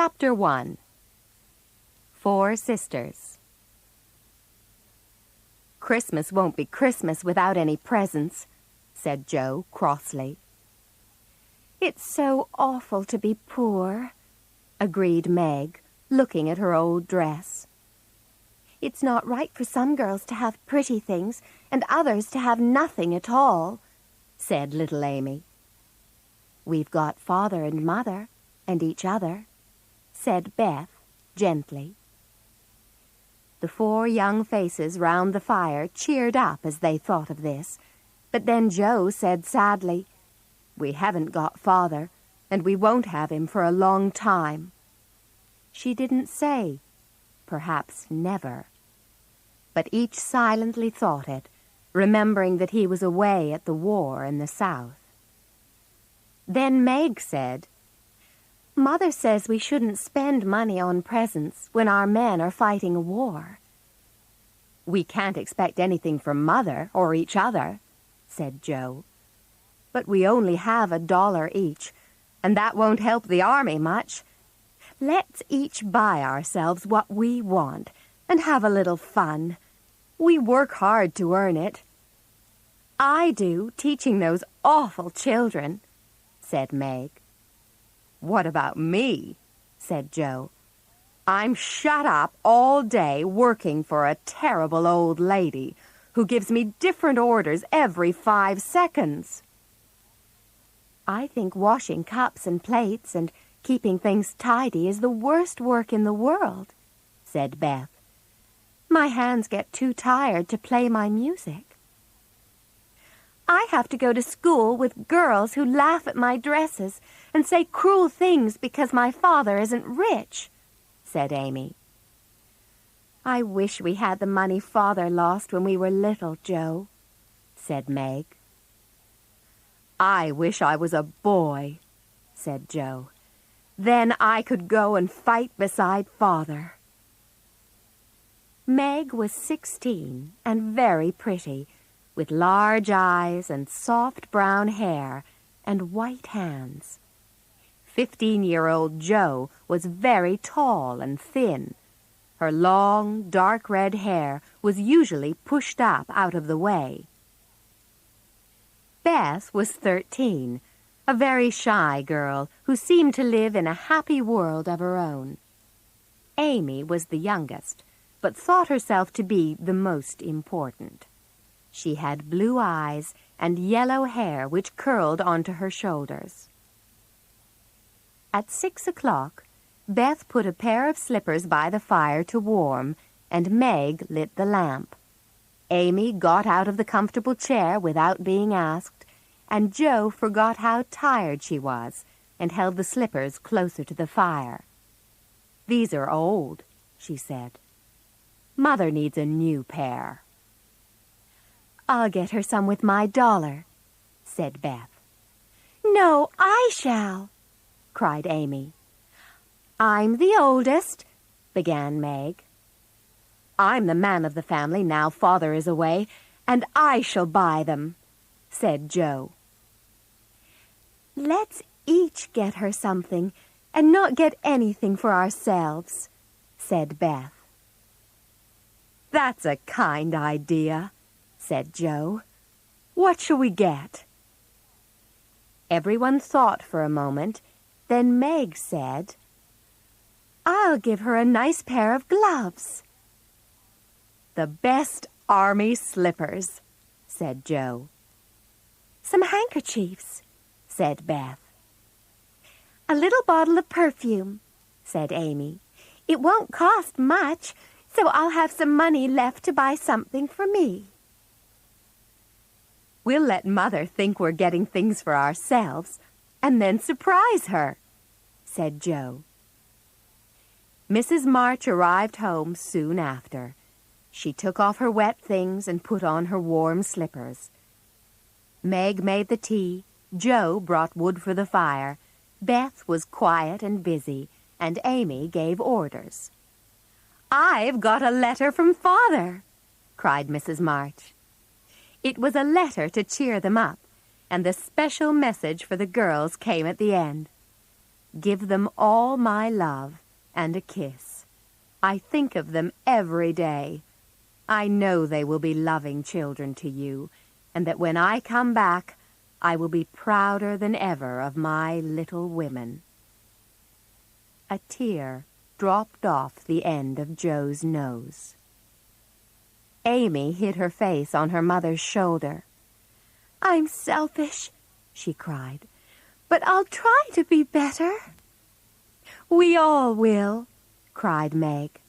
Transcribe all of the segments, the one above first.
Chapter 1. 4 Sisters. "Christmas won't be Christmas without any presents," said Jo crossly. "It's so awful to be poor," agreed Meg, looking at her old dress. "It's not right for some girls to have pretty things and others to have nothing at all," said little Amy. "We've got Father and Mother and each other," said Beth gently. The 4 young faces round the fire cheered up as they thought of this, but then Jo said sadly, "We haven't got Father, and we won't have him for a long time." She didn't say, perhaps never, but each silently thought it, remembering that he was away at the war in the South. Then Meg said, "Mother says we shouldn't spend money on presents when our men are fighting a war." "We can't expect anything from Mother or each other," said Jo. "But we only have $1 each, and that won't help the army much. Let's each buy ourselves what we want and have a little fun. We work hard to earn it." "I do, teaching those awful children," said Meg. "What about me?" said Jo. "I'm shut up all day working for a terrible old lady who gives me different orders every 5 seconds. "I think washing cups and plates and keeping things tidy is the worst work in the world," said Beth. "My hands get too tired to play my music." "I have to go to school with girls who laugh at my dresses and say cruel things because my father isn't rich," said Amy. "I wish we had the money Father lost when we were little, Jo," said Meg. "I wish I was a boy," said Jo. "Then I could go and fight beside Father." Meg was 16 and very pretty, with large eyes and soft brown hair and white hands. 15-year-old Jo was very tall and thin. Her long, dark red hair was usually pushed up out of the way. Beth was 13, a very shy girl who seemed to live in a happy world of her own. Amy was the youngest, but thought herself to be the most important. She had blue eyes and yellow hair which curled onto her shoulders. At 6 o'clock, Beth put a pair of slippers by the fire to warm, and Meg lit the lamp. Amy got out of the comfortable chair without being asked, and Jo forgot how tired she was and held the slippers closer to the fire. "These are old," she said. "Mother needs a new pair." "I'll get her some with my $1," said Beth. "No, I shall," cried Amy. "I'm the oldest," began Meg. "I'm the man of the family now Father is away, and I shall buy them," said Jo. "Let's each get her something and not get anything for ourselves," said Beth. "That's a kind idea," said Jo. "What shall we get?" Everyone thought for a moment. Then Meg said, "I'll give her a nice pair of gloves." "The best army slippers," said Jo. "Some handkerchiefs," said Beth. "A little bottle of perfume," said Amy. "It won't cost much, so I'll have some money left to buy something for me." "We'll let Mother think we're getting things for ourselves, and then surprise her," said Jo. Mrs. March arrived home soon after. She took off her wet things and put on her warm slippers. Meg made the tea, Jo brought wood for the fire, Beth was quiet and busy, and Amy gave orders. "I've got a letter from Father," cried Mrs. March. It was a letter to cheer them up, and the special message for the girls came at the end. Give them all my love and a kiss. I think of them every day. I know they will be loving children to you, and that when I come back, I will be prouder than ever of my little women." A tear dropped off the end of Joe's nose. Amy hid her face on her mother's shoulder. "I'm selfish," she cried, "but I'll try to be better." "We all will," cried Meg.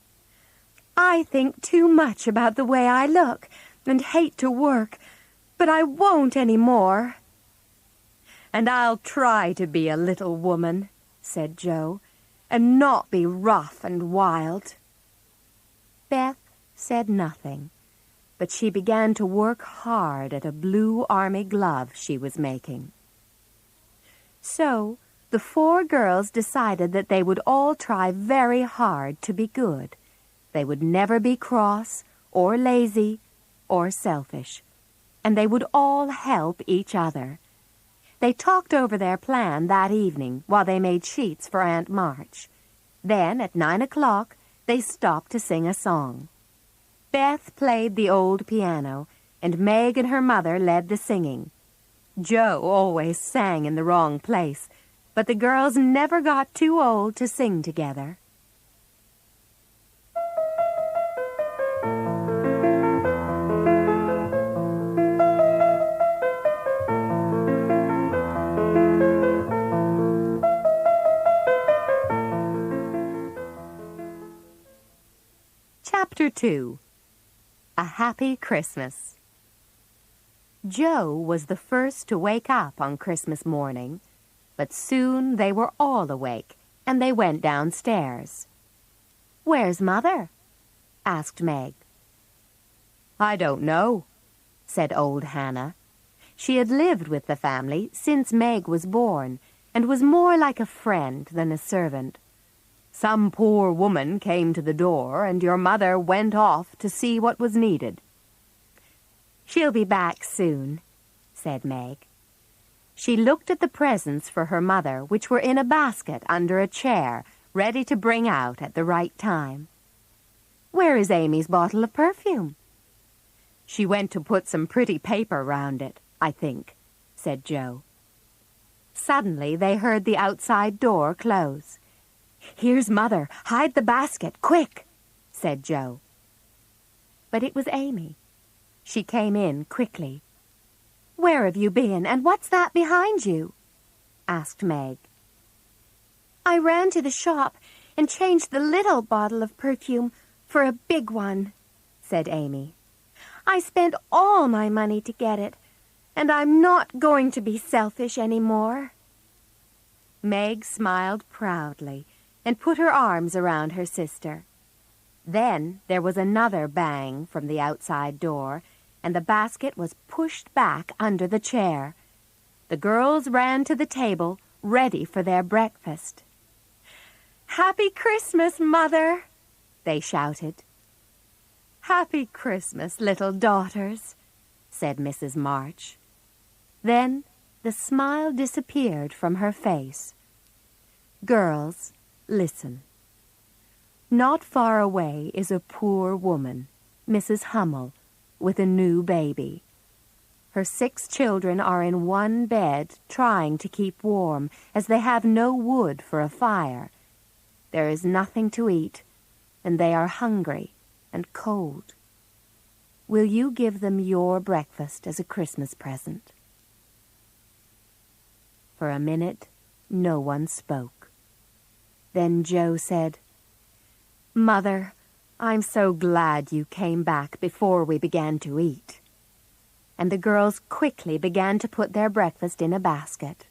"I think too much about the way I look and hate to work, but I won't any more." "And I'll try to be a little woman," said Joe, "and not be rough and wild." Beth said nothing, but she began to work hard at a blue army glove she was making. So the 4 girls decided that they would all try very hard to be good. They would never be cross or lazy or selfish, and they would all help each other. They talked over their plan that evening while they made sheets for Aunt March. Then, at 9 o'clock, they stopped to sing a song. Beth played the old piano, and Meg and her mother led the singing. Joe always sang in the wrong place, but the girls never got too old to sing together. Chapter 2. A Happy Christmas. Joe was the first to wake up on Christmas morning, but soon they were all awake, and they went downstairs. "Where's Mother?" asked Meg. "I don't know," said old Hannah. She had lived with the family since Meg was born, and was more like a friend than a servant. "Some poor woman came to the door, and your mother went off to see what was needed." "She'll be back soon," said Meg. She looked at the presents for her mother, which were in a basket under a chair, ready to bring out at the right time. "Where is Amy's bottle of perfume?" "She went to put some pretty paper round it, I think," said Joe. Suddenly they heard the outside door close. "Here's Mother. Hide the basket, quick," said Joe. But it was Amy. She came in quickly. "Where have you been, and what's that behind you?" asked Meg. "I ran to the shop and changed the little bottle of perfume for a big one," said Amy. "I spent all my money to get it, and I'm not going to be selfish any more." Meg smiled proudly and put her arms around her sister. Then there was another bang from the outside door, and the basket was pushed back under the chair. The girls ran to the table, ready for their breakfast. "Happy Christmas, Mother!" they shouted. "Happy Christmas, little daughters," said Mrs. March. Then the smile disappeared from her face. "Girls, listen. Not far away is a poor woman, Mrs. Hummel, with a new baby. Her 6 children are in one bed trying to keep warm, as they have no wood for a fire. There is nothing to eat, and they are hungry and cold. Will you give them your breakfast as a Christmas present?" For a minute, no one spoke. Then Joe said, "Mother, I'm so glad you came back before we began to eat." And the girls quickly began to put their breakfast in a basket.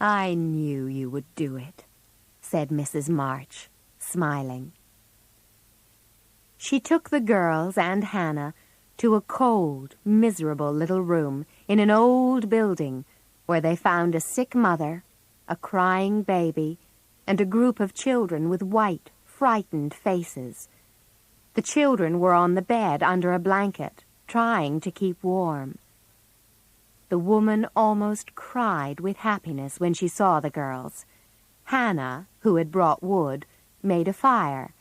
"I knew you would do it," said Mrs. March, smiling. She took the girls and Hannah to a cold, miserable little room in an old building where they found a sick mother, a crying baby, and a group of children with white, frightened faces. The children were on the bed under a blanket, trying to keep warm. The woman almost cried with happiness when she saw the girls. Hannah, who had brought wood, made a fire.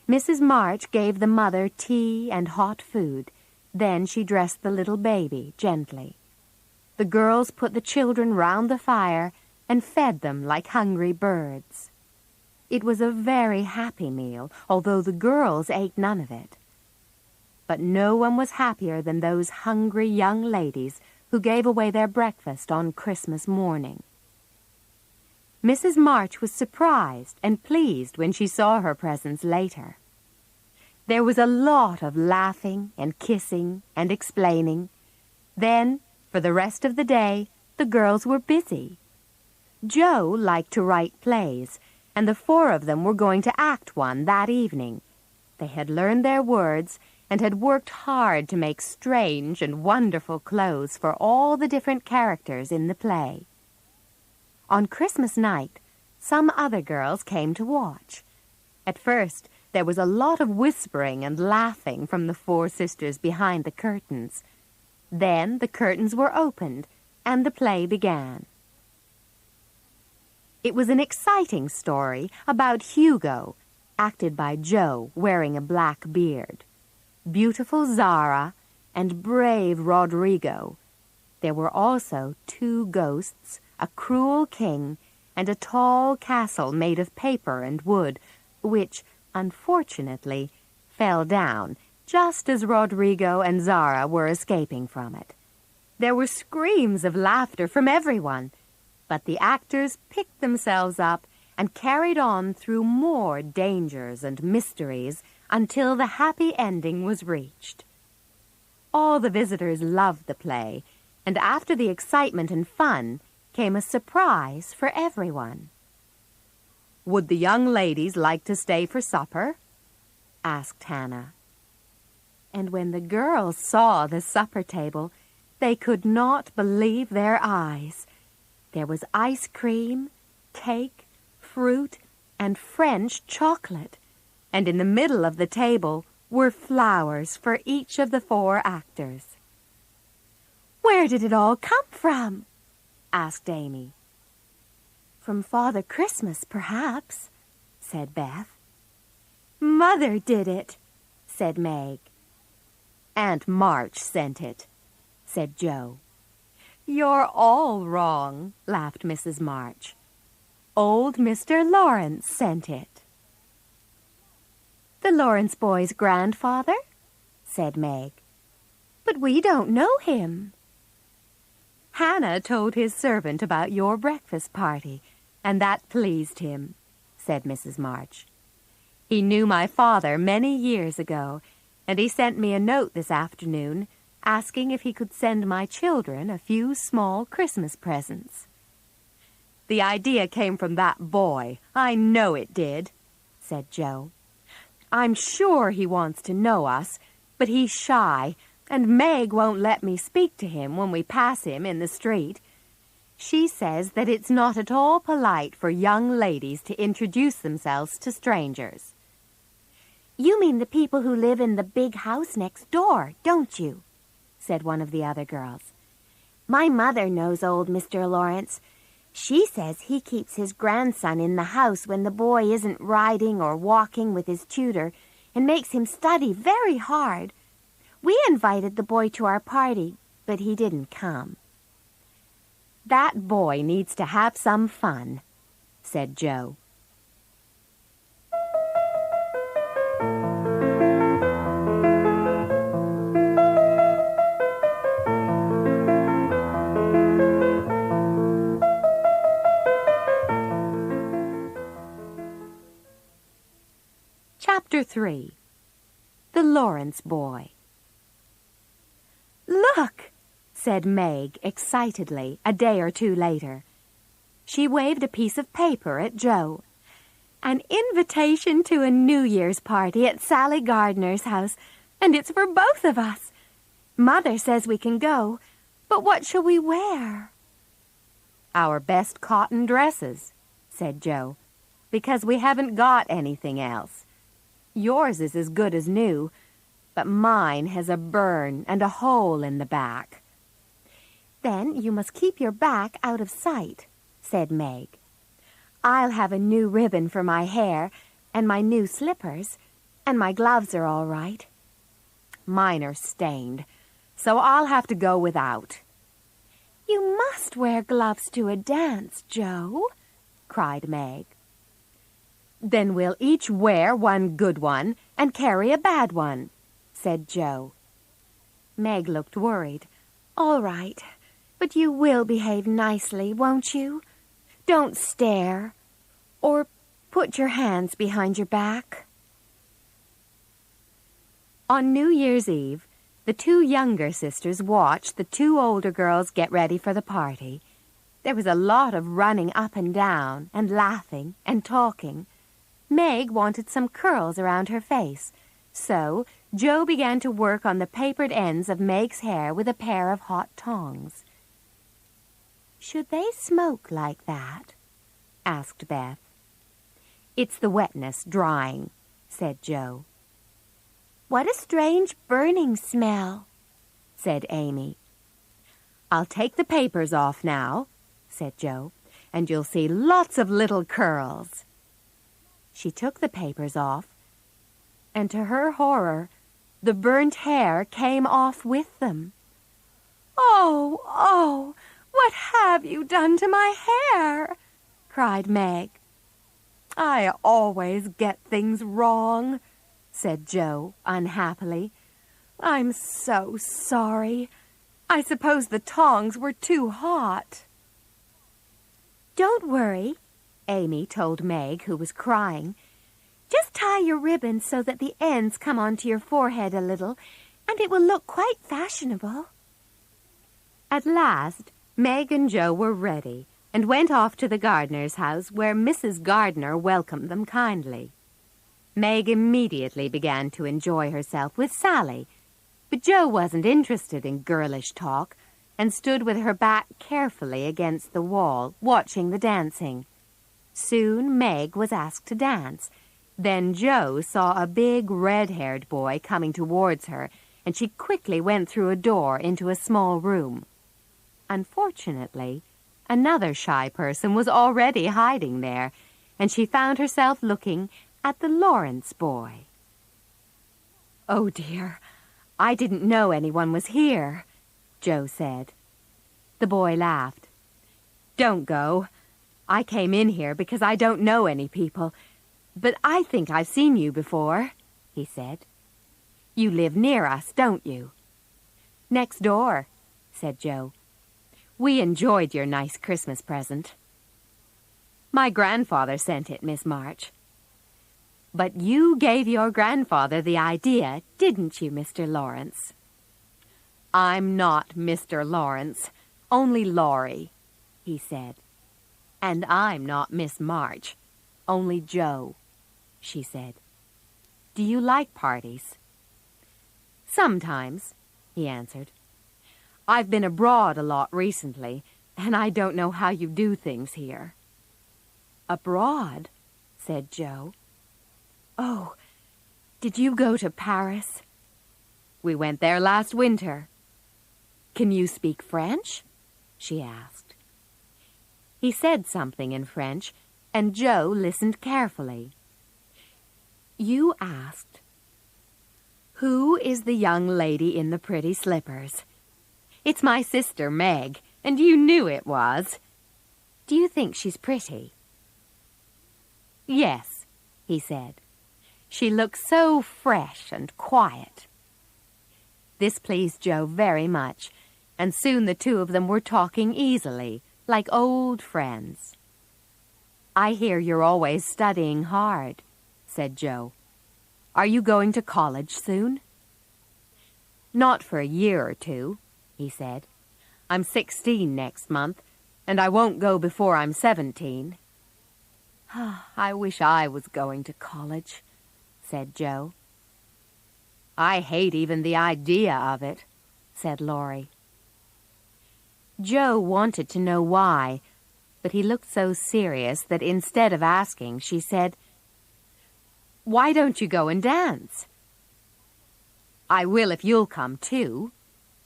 Mrs. March gave the mother tea and hot food. Then she dressed the little baby gently. The girls put the children round the fire and fed them like hungry birds. It was a very happy meal, although the girls ate none of it. But no one was happier than those hungry young ladies who gave away their breakfast on Christmas morning. Mrs. March was surprised and pleased when she saw her presents later. There was a lot of laughing and kissing and explaining. Then, for the rest of the day, the girls were busy. Joe liked to write plays, and the four of them were going to act one that evening. They had learned their words and had worked hard to make strange and wonderful clothes for all the different characters in the play. On Christmas night, some other girls came to watch. At first, there was a lot of whispering and laughing from the four sisters behind the curtains. Then the curtains were opened, and the play began. It was an exciting story about Hugo, acted by Joe, wearing a black beard, beautiful Zara, and brave Rodrigo. There were also 2 ghosts, a cruel king, and a tall castle made of paper and wood, which, unfortunately, fell down just as Rodrigo and Zara were escaping from it. There were screams of laughter from everyone, but the actors picked themselves up and carried on through more dangers and mysteries until the happy ending was reached. All the visitors loved the play, and after the excitement and fun came a surprise for everyone. "Would the young ladies like to stay for supper?" asked Hannah. And when the girls saw the supper table, they could not believe their eyes. There was ice cream, cake, fruit, and French chocolate, and in the middle of the table were flowers for each of the 4 actors. "Where did it all come from?" asked Amy. "From Father Christmas, perhaps," said Beth. "Mother did it," said Meg. "Aunt March sent it," said Joe. "You're all wrong," laughed Mrs. March. "Old Mr. Lawrence sent it." "The Lawrence boy's grandfather?" said Meg. "But we don't know him." "Hannah told his servant about your breakfast party, and that pleased him," said Mrs. March. "He knew my father many years ago, and he sent me a note this afternoon asking if he could send my children a few small Christmas presents." "The idea came from that boy. I know it did," said Joe. "I'm sure he wants to know us, but he's shy, and Meg won't let me speak to him when we pass him in the street. She says that it's not at all polite for young ladies to introduce themselves to strangers." "You mean the people who live in the big house next door, don't you?" said one of the other girls. "My mother knows old Mr. Lawrence. She says he keeps his grandson in the house when the boy isn't riding or walking with his tutor, and makes him study very hard. We invited the boy to our party, but he didn't come." "That boy needs to have some fun," said Joe. Chapter 3. The Lawrence Boy. "Look!" said Meg excitedly a day or 2 later. She waved a piece of paper at Joe. "An invitation to a New Year's party at Sally Gardner's house, and it's for both of us. Mother says we can go, but what shall we wear?" "Our best cotton dresses," said Joe, "because we haven't got anything else. Yours is as good as new, but mine has a burn and a hole in the back." "Then you must keep your back out of sight," said Meg. I'll have a new ribbon for my hair, and my new slippers, and my gloves are all right. Mine are stained, so I'll have to go without. You must wear gloves to a dance, Joe, cried Meg. Then we'll each wear one good one and carry a bad one, said Joe. Meg looked worried. All right, but you will behave nicely, won't you? Don't stare, or put your hands behind your back. On New Year's Eve, the two younger sisters watched the two older girls get ready for the party. There was a lot of running up and down and laughing and talking. Meg wanted some curls around her face, so Joe began to work on the papered ends of Meg's hair with a pair of hot tongs. Should they smoke like that? Asked Beth. It's the wetness drying, said Joe. What a strange burning smell, said Amy. I'll take the papers off now, said Joe, and you'll see lots of little curls. She took the papers off, and to her horror, the burnt hair came off with them. Oh, oh, what have you done to my hair? Cried Meg. I always get things wrong, said Joe unhappily. I'm so sorry. I suppose the tongs were too hot. Don't worry, Amy told Meg, who was crying. Just tie your ribbon so that the ends come onto your forehead a little, and it will look quite fashionable. At last, Meg and Joe were ready and went off to the gardener's house, where Mrs. Gardner welcomed them kindly. Meg immediately began to enjoy herself with Sally, but Joe wasn't interested in girlish talk and stood with her back carefully against the wall, watching the dancing. Soon Meg was asked to dance. Then Joe saw a big red-haired boy coming towards her, and she quickly went through a door into a small room. Unfortunately, another shy person was already hiding there, and she found herself looking at the Lawrence boy. Oh, dear, I didn't know anyone was here, Joe said. The boy laughed. Don't go. I came in here because I don't know any people, but I think I've seen you before, he said. You live near us, don't you? Next door, said Joe. We enjoyed your nice Christmas present. My grandfather sent it, Miss March. But you gave your grandfather the idea, didn't you, Mr. Lawrence? I'm not Mr. Lawrence, only Laurie, he said. And I'm not Miss March, only Joe, she said. Do you like parties? Sometimes, he answered. I've been abroad a lot recently, and I don't know how you do things here. Abroad, said Joe. Oh, did you go to Paris? We went there last winter. Can you speak French? She asked. He said something in French, and Joe listened carefully. You asked, "Who is the young lady in the pretty slippers?" It's my sister, Meg, and you knew it was. Do you think she's pretty? Yes, he said. She looks so fresh and quiet. This pleased Joe very much, and soon the two of them were talking easily, like old friends. I hear you're always studying hard, said Joe. Are you going to college soon? Not for a year or two, he said. I'm 16 next month, and I won't go before I'm 17. I wish I was going to college, said Joe. I hate even the idea of it, said Laurie. Joe wanted to know why, but he looked so serious that instead of asking, she said, Why don't you go and dance? I will if you'll come too,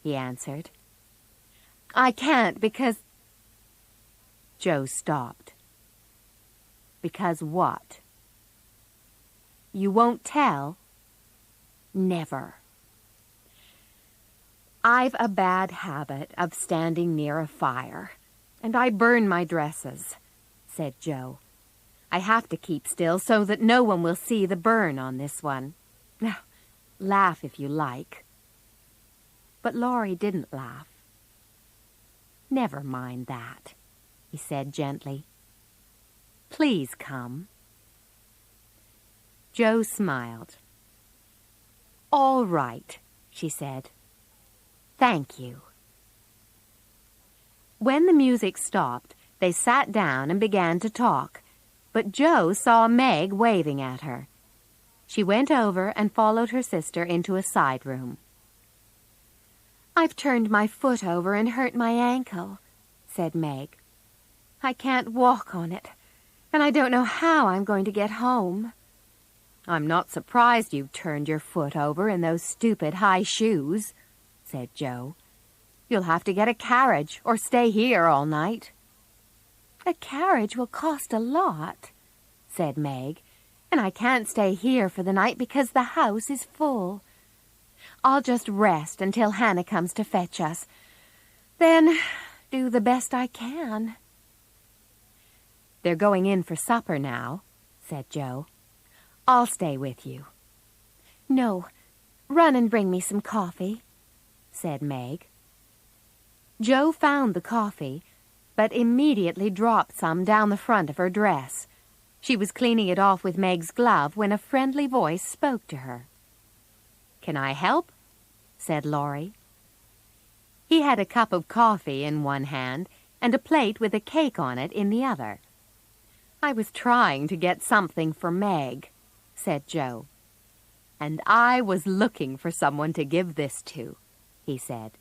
he answered. I can't because... Joe stopped. Because what? You won't tell? Never. I've a bad habit of standing near a fire, and I burn my dresses, said Joe. I have to keep still so that no one will see the burn on this one. Now, laugh if you like. But Laurie didn't laugh. Never mind that, he said gently. Please come. Joe smiled. All right, she said. Thank you. When the music stopped, they sat down and began to talk, but Joe saw Meg waving at her. She went over and followed her sister into a side room. I've turned my foot over and hurt my ankle, said Meg. I can't walk on it, and I don't know how I'm going to get home. I'm not surprised you turned your foot over in those stupid high shoes, said Joe. You'll have to get a carriage or stay here all night. A carriage will cost a lot, said Meg, and I can't stay here for the night because the house is full. I'll just rest until Hannah comes to fetch us. Then do the best I can. They're going in for supper now, said Joe. I'll stay with you. No, run and bring me some coffee, said Meg. Joe found the coffee, but immediately dropped some down the front of her dress. She was cleaning it off with Meg's glove when a friendly voice spoke to her. Can I help? Said Laurie. He had a cup of coffee in one hand and a plate with a cake on it in the other. I was trying to get something for Meg, said Joe. And I was looking for someone to give this to, he said.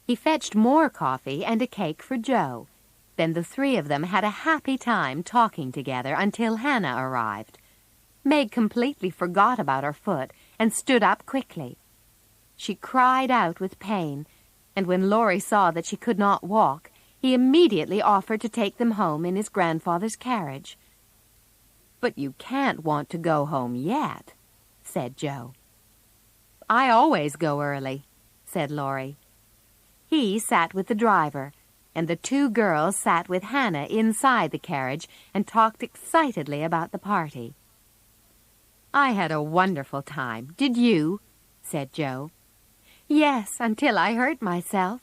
He fetched more coffee and a cake for Joe. Then the three of them had a happy time talking together until Hannah arrived. Meg completely forgot about her foot and stood up quickly. She cried out with pain, and when Laurie saw that she could not walk, he immediately offered to take them home in his grandfather's carriage. But you can't want to go home yet, said Joe. I always go early, said Laurie. He sat with the driver, and the two girls sat with Hannah inside the carriage and talked excitedly about the party. I had a wonderful time, did you? Said Joe. Yes, until I hurt myself,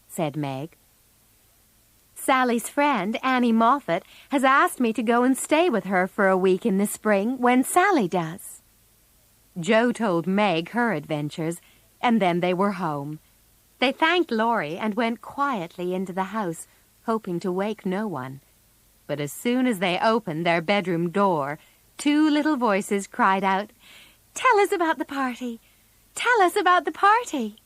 said Meg. Sally's friend, Annie Moffat, has asked me to go and stay with her for a week in the spring when Sally does. Joe told Meg her adventures, and then they were home. They thanked Laurie and went quietly into the house, hoping to wake no one. But as soon as they opened their bedroom door, two little voices cried out, "Tell us about the party! Tell us about the party!"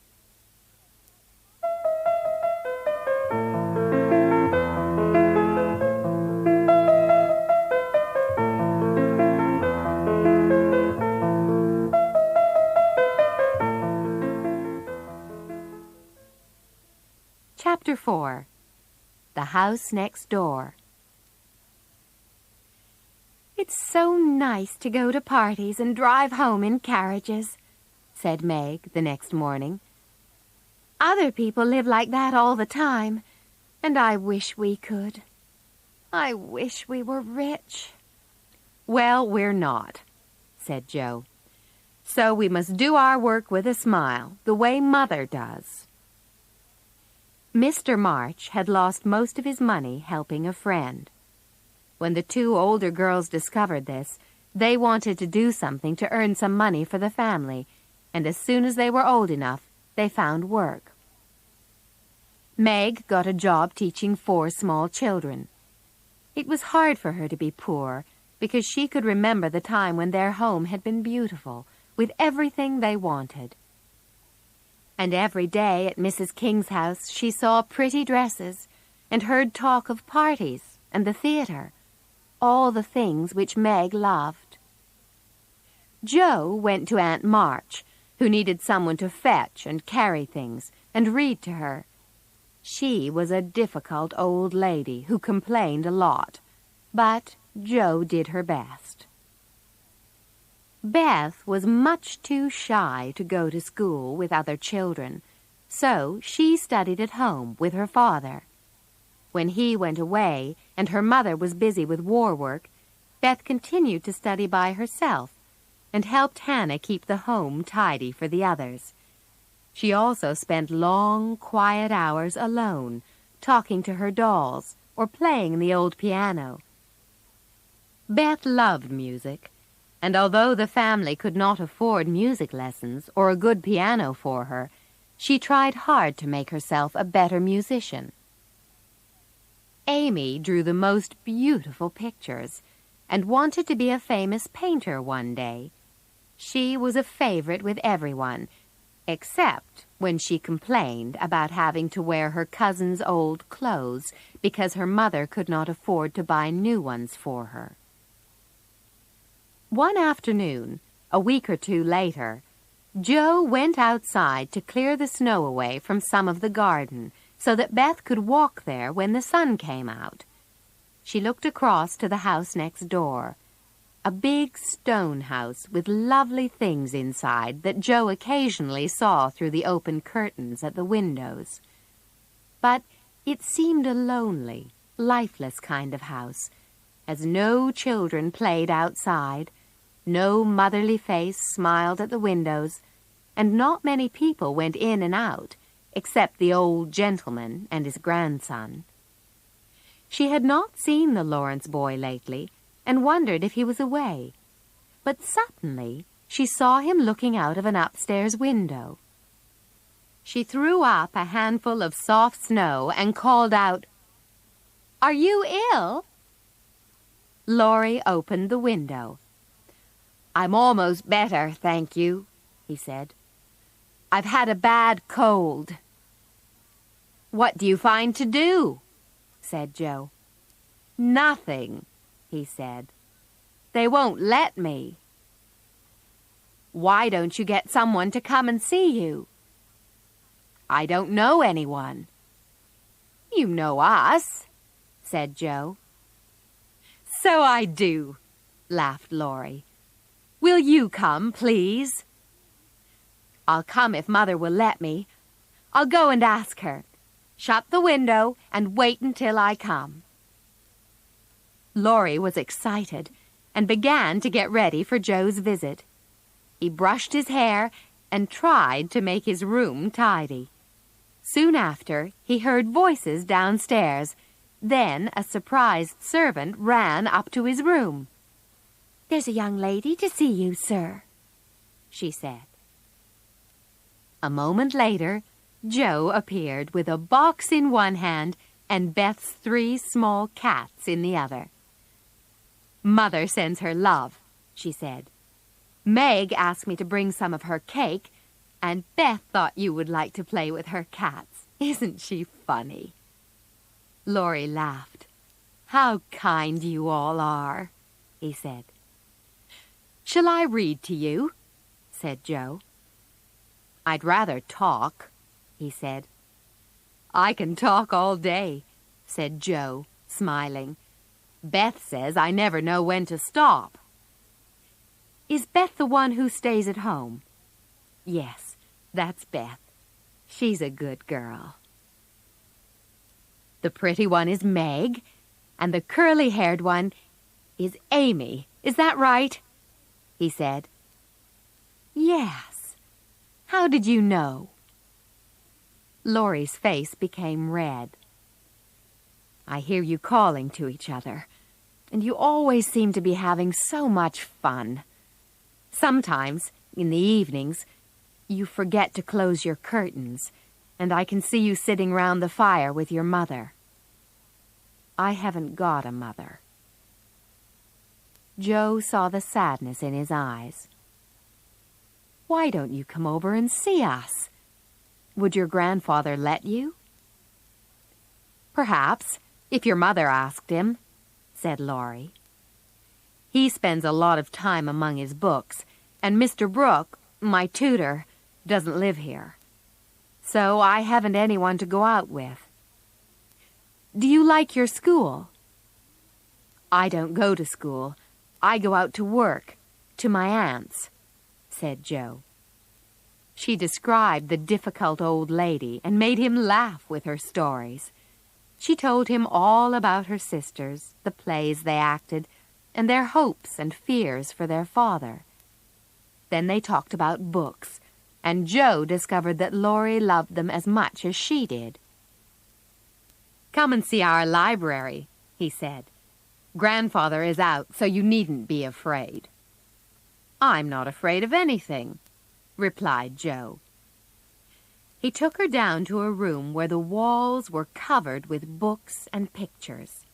Chapter 4. The House Next Door. It's so nice to go to parties and drive home in carriages, said Meg the next morning. Other people live like that all the time, and I wish we could. I wish we were rich. Well, we're not, said Joe. So we must do our work with a smile, the way Mother does. Mr. March had lost most of his money helping a friend. When the two older girls discovered this, they wanted to do something to earn some money for the family, and as soon as they were old enough, they found work. Meg got a job teaching 4 small children. It was hard for her to be poor, because she could remember the time when their home had been beautiful, with everything they wanted. And every day at Mrs. King's house she saw pretty dresses and heard talk of parties and the theater, all the things which Meg loved. Joe went to Aunt March, who needed someone to fetch and carry things and read to her. She was a difficult old lady who complained a lot, but Jo did her best. Beth was much too shy to go to school with other children, so she studied at home with her father. When he went away and her mother was busy with war work, Beth continued to study by herself and helped Hannah keep the home tidy for the others. She also spent long, quiet hours alone, talking to her dolls or playing the old piano. Beth loved music, and although the family could not afford music lessons or a good piano for her, she tried hard to make herself a better musician. Amy drew the most beautiful pictures and wanted to be a famous painter one day. She was a favorite with everyone, except when she complained about having to wear her cousin's old clothes because her mother could not afford to buy new ones for her. One afternoon, a week or two later, Jo went outside to clear the snow away from some of the garden so that Beth could walk there when the sun came out. She looked across to the house next door, a big stone house with lovely things inside that Jo occasionally saw through the open curtains at the windows. But it seemed a lonely, lifeless kind of house, as no children played outside, no motherly face smiled at the windows, and not many people went in and out, except the old gentleman and his grandson. She had not seen the Lawrence boy lately, and wondered if he was away. But suddenly she saw him looking out of an upstairs window. She threw up a handful of soft snow and called out, "Are you ill?" Laurie opened the window. "I'm almost better, thank you," he said. "I've had a bad cold." "What do you find to do?" said Jo. "Nothing," he said. "They won't let me." "Why don't you get someone to come and see you?" "I don't know anyone." "You know us," said Jo. "So I do," laughed Laurie. "Will you come, please?" "I'll come if Mother will let me. I'll go and ask her. Shut the window and wait until I come." Laurie was excited and began to get ready for Jo's visit. He brushed his hair and tried to make his room tidy. Soon after, he heard voices downstairs. Then a surprised servant ran up to his room. "There's a young lady to see you, sir," she said. A moment later, Jo appeared with a box in one hand and Beth's 3 small cats in the other. "Mother sends her love," she said. "Meg asked me to bring some of her cake, and Beth thought you would like to play with her cats. Isn't she funny?" Laurie laughed. "How kind you all are," he said. "Shall I read to you?" said Jo. "I'd rather talk," he said. "I can talk all day," said Jo, smiling. "Beth says I never know when to stop." "Is Beth the one who stays at home?" "Yes, that's Beth. She's a good girl." "The pretty one is Meg, and the curly-haired one is Amy. Is that right?" he said. "Yes. How did you know?" Laurie's face became red. "I hear you calling to each other, and you always seem to be having so much fun. Sometimes, in the evenings, you forget to close your curtains, and I can see you sitting round the fire with your mother." "I haven't got a mother." Jo saw the sadness in his eyes. "Why don't you come over and see us? Would your grandfather let you?" "Perhaps, if your mother asked him," said Laurie. "He spends a lot of time among his books, and Mr. Brooke, my tutor, doesn't live here. So I haven't anyone to go out with. Do you like your school?" I don't go to school. I go out to work, to my aunt's," said Joe. She described the difficult old lady and made him laugh with her stories. She told him all about her sisters, the plays they acted, and their hopes and fears for their father. Then they talked about books, and Joe discovered that Laurie loved them as much as she did. "Come and see our library," he said. "Grandfather is out, so you needn't be afraid." "I'm not afraid of anything," replied Joe. He took her down to a room where the walls were covered with books and pictures.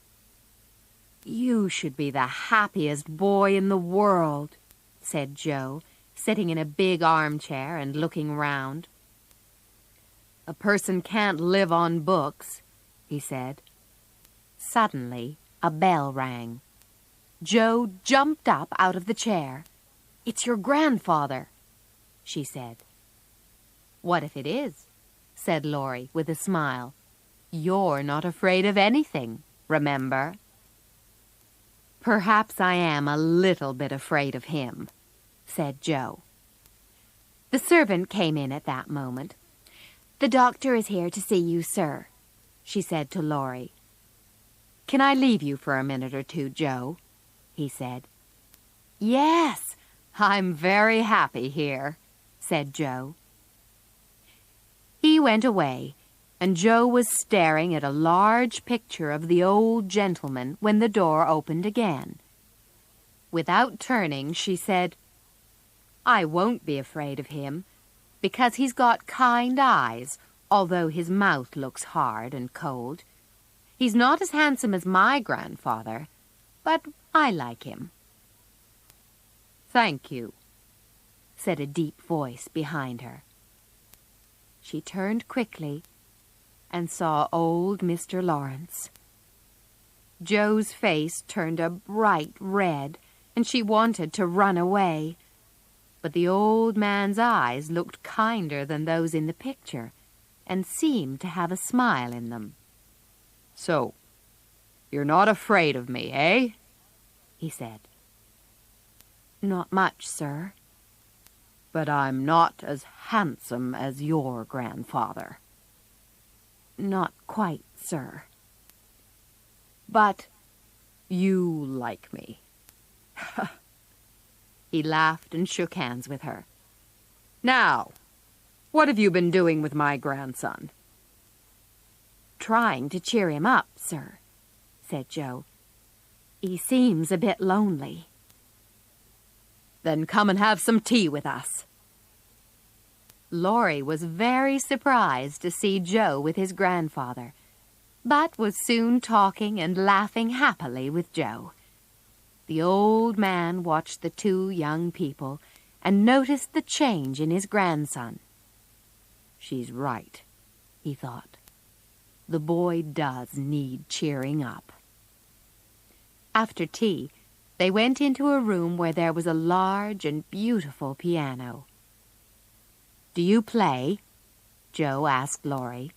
"You should be the happiest boy in the world," said Joe, sitting in a big armchair and looking round. "A person can't live on books," he said. Suddenly, a bell rang. Joe jumped up out of the chair. "It's your grandfather," she said. "What if it is?" said Laurie with a smile. "You're not afraid of anything, remember?" "Perhaps I am a little bit afraid of him," said Joe. The servant came in at that moment. "The doctor is here to see you, sir," she said to Laurie. "Can I leave you for a minute or two, Joe?" he said. "Yes, I'm very happy here," said Joe. He went away, and Joe was staring at a large picture of the old gentleman when the door opened again. Without turning, she said, "I won't be afraid of him, because he's got kind eyes, although his mouth looks hard and cold. He's not as handsome as my grandfather, but I like him." "Thank you," said a deep voice behind her. She turned quickly and saw old Mr. Lawrence. Joe's face turned a bright red, and she wanted to run away. But the old man's eyes looked kinder than those in the picture, and seemed to have a smile in them. "So, you're not afraid of me, eh?" he said. "Not much, sir." "But I'm not as handsome as your grandfather." "Not quite, sir." "But you like me." He laughed and shook hands with her. "Now, what have you been doing with my grandson?" "Trying to cheer him up, sir," said Joe. "He seems a bit lonely." "Then come and have some tea with us." Laurie was very surprised to see Joe with his grandfather, but was soon talking and laughing happily with Joe. The old man watched the two young people and noticed the change in his grandson. "She's right," he thought. "The boy does need cheering up." After tea, they went into a room where there was a large and beautiful piano. "Do you play?" Joe asked Laurie.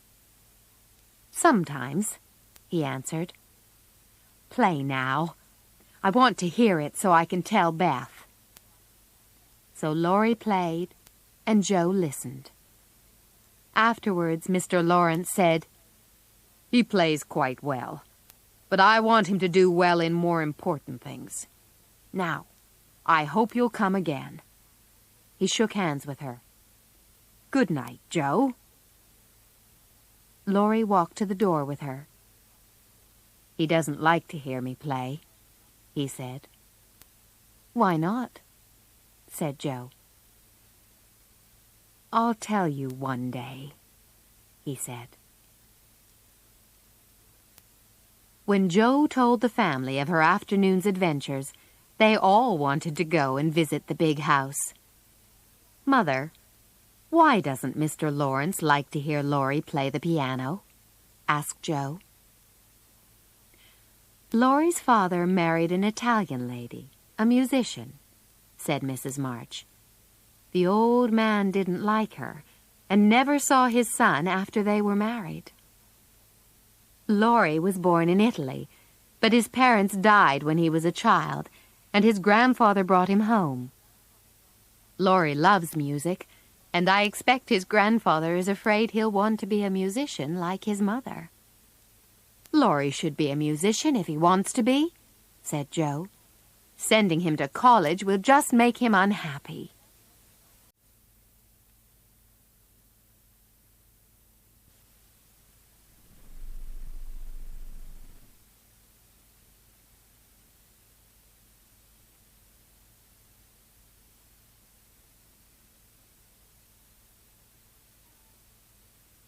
"Sometimes," he answered. "Play now. I want to hear it so I can tell Beth." So Laurie played, and Joe listened. Afterwards, Mr. Lawrence said, "He plays quite well, but I want him to do well in more important things. Now, I hope you'll come again." He shook hands with her. "Good night, Joe." Laurie walked to the door with her. "He doesn't like to hear me play," he said. "Why not?" said Joe. "I'll tell you one day," he said. When Joe told the family of her afternoon's adventures, they all wanted to go and visit the big house. "Mother, why doesn't Mr. Lawrence like to hear Laurie play the piano?" asked Joe. "Laurie's father married an Italian lady, a musician," said Mrs. March. "The old man didn't like her, and never saw his son after they were married. Laurie was born in Italy, but his parents died when he was a child, and his grandfather brought him home. Laurie loves music, and I expect his grandfather is afraid he'll want to be a musician like his mother. Laurie should be a musician if he wants to be, said Joe. Sending him to college will just make him unhappy.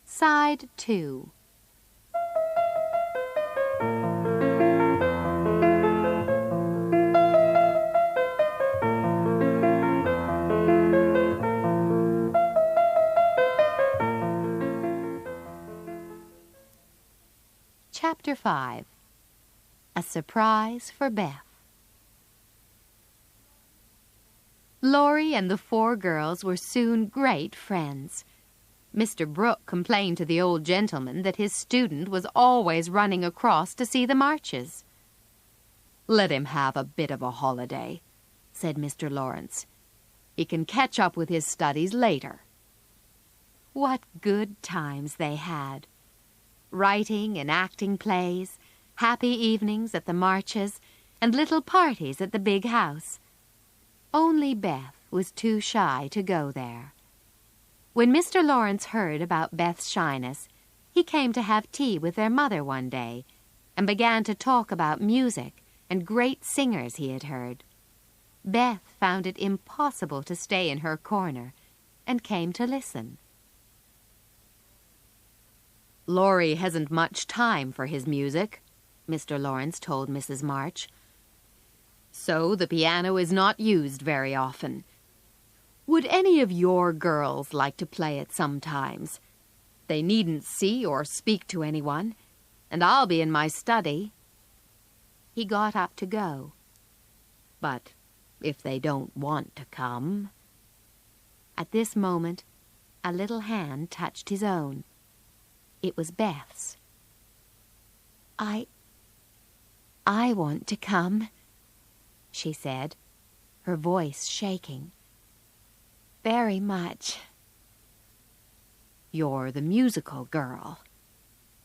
Side 2. Chapter 5. A Surprise for Beth. Laurie and the 4 girls were soon great friends. Mr. Brooke complained to the old gentleman that his student was always running across to see the marches. "Let him have a bit of a holiday," said Mr. Lawrence. "He can catch up with his studies later." What good times they had! Writing and acting plays, happy evenings at the marches, and little parties at the big house. Only Beth was too shy to go there. When Mr. Lawrence heard about Beth's shyness, he came to have tea with their mother one day and began to talk about music and great singers he had heard. Beth found it impossible to stay in her corner and came to listen. "Laurie hasn't much time for his music," Mr. Lawrence told Mrs. March. "So the piano is not used very often. Would any of your girls like to play it sometimes? They needn't see or speak to anyone, and I'll be in my study." He got up to go. "But if they don't want to come—" At this moment, a little hand touched his own. It was Beth's. I want to come," she said, her voice shaking. "Very much." "You're the musical girl,"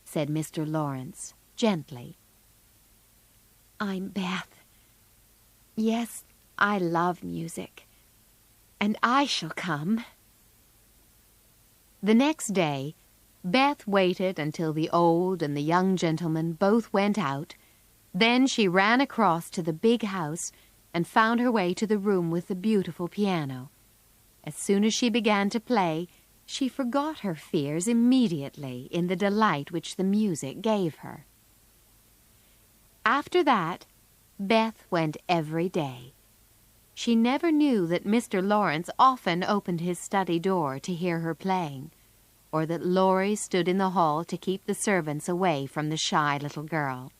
said Mr. Lawrence gently. "I'm Beth. Yes, I love music, and I shall come." The next day, Beth waited until the old and the young gentleman both went out. Then she ran across to the big house and found her way to the room with the beautiful piano. As soon as she began to play, she forgot her fears immediately in the delight which the music gave her. After that, Beth went every day. She never knew that Mr. Lawrence often opened his study door to hear her playing, or that Laurie stood in the hall to keep the servants away from the shy little girl.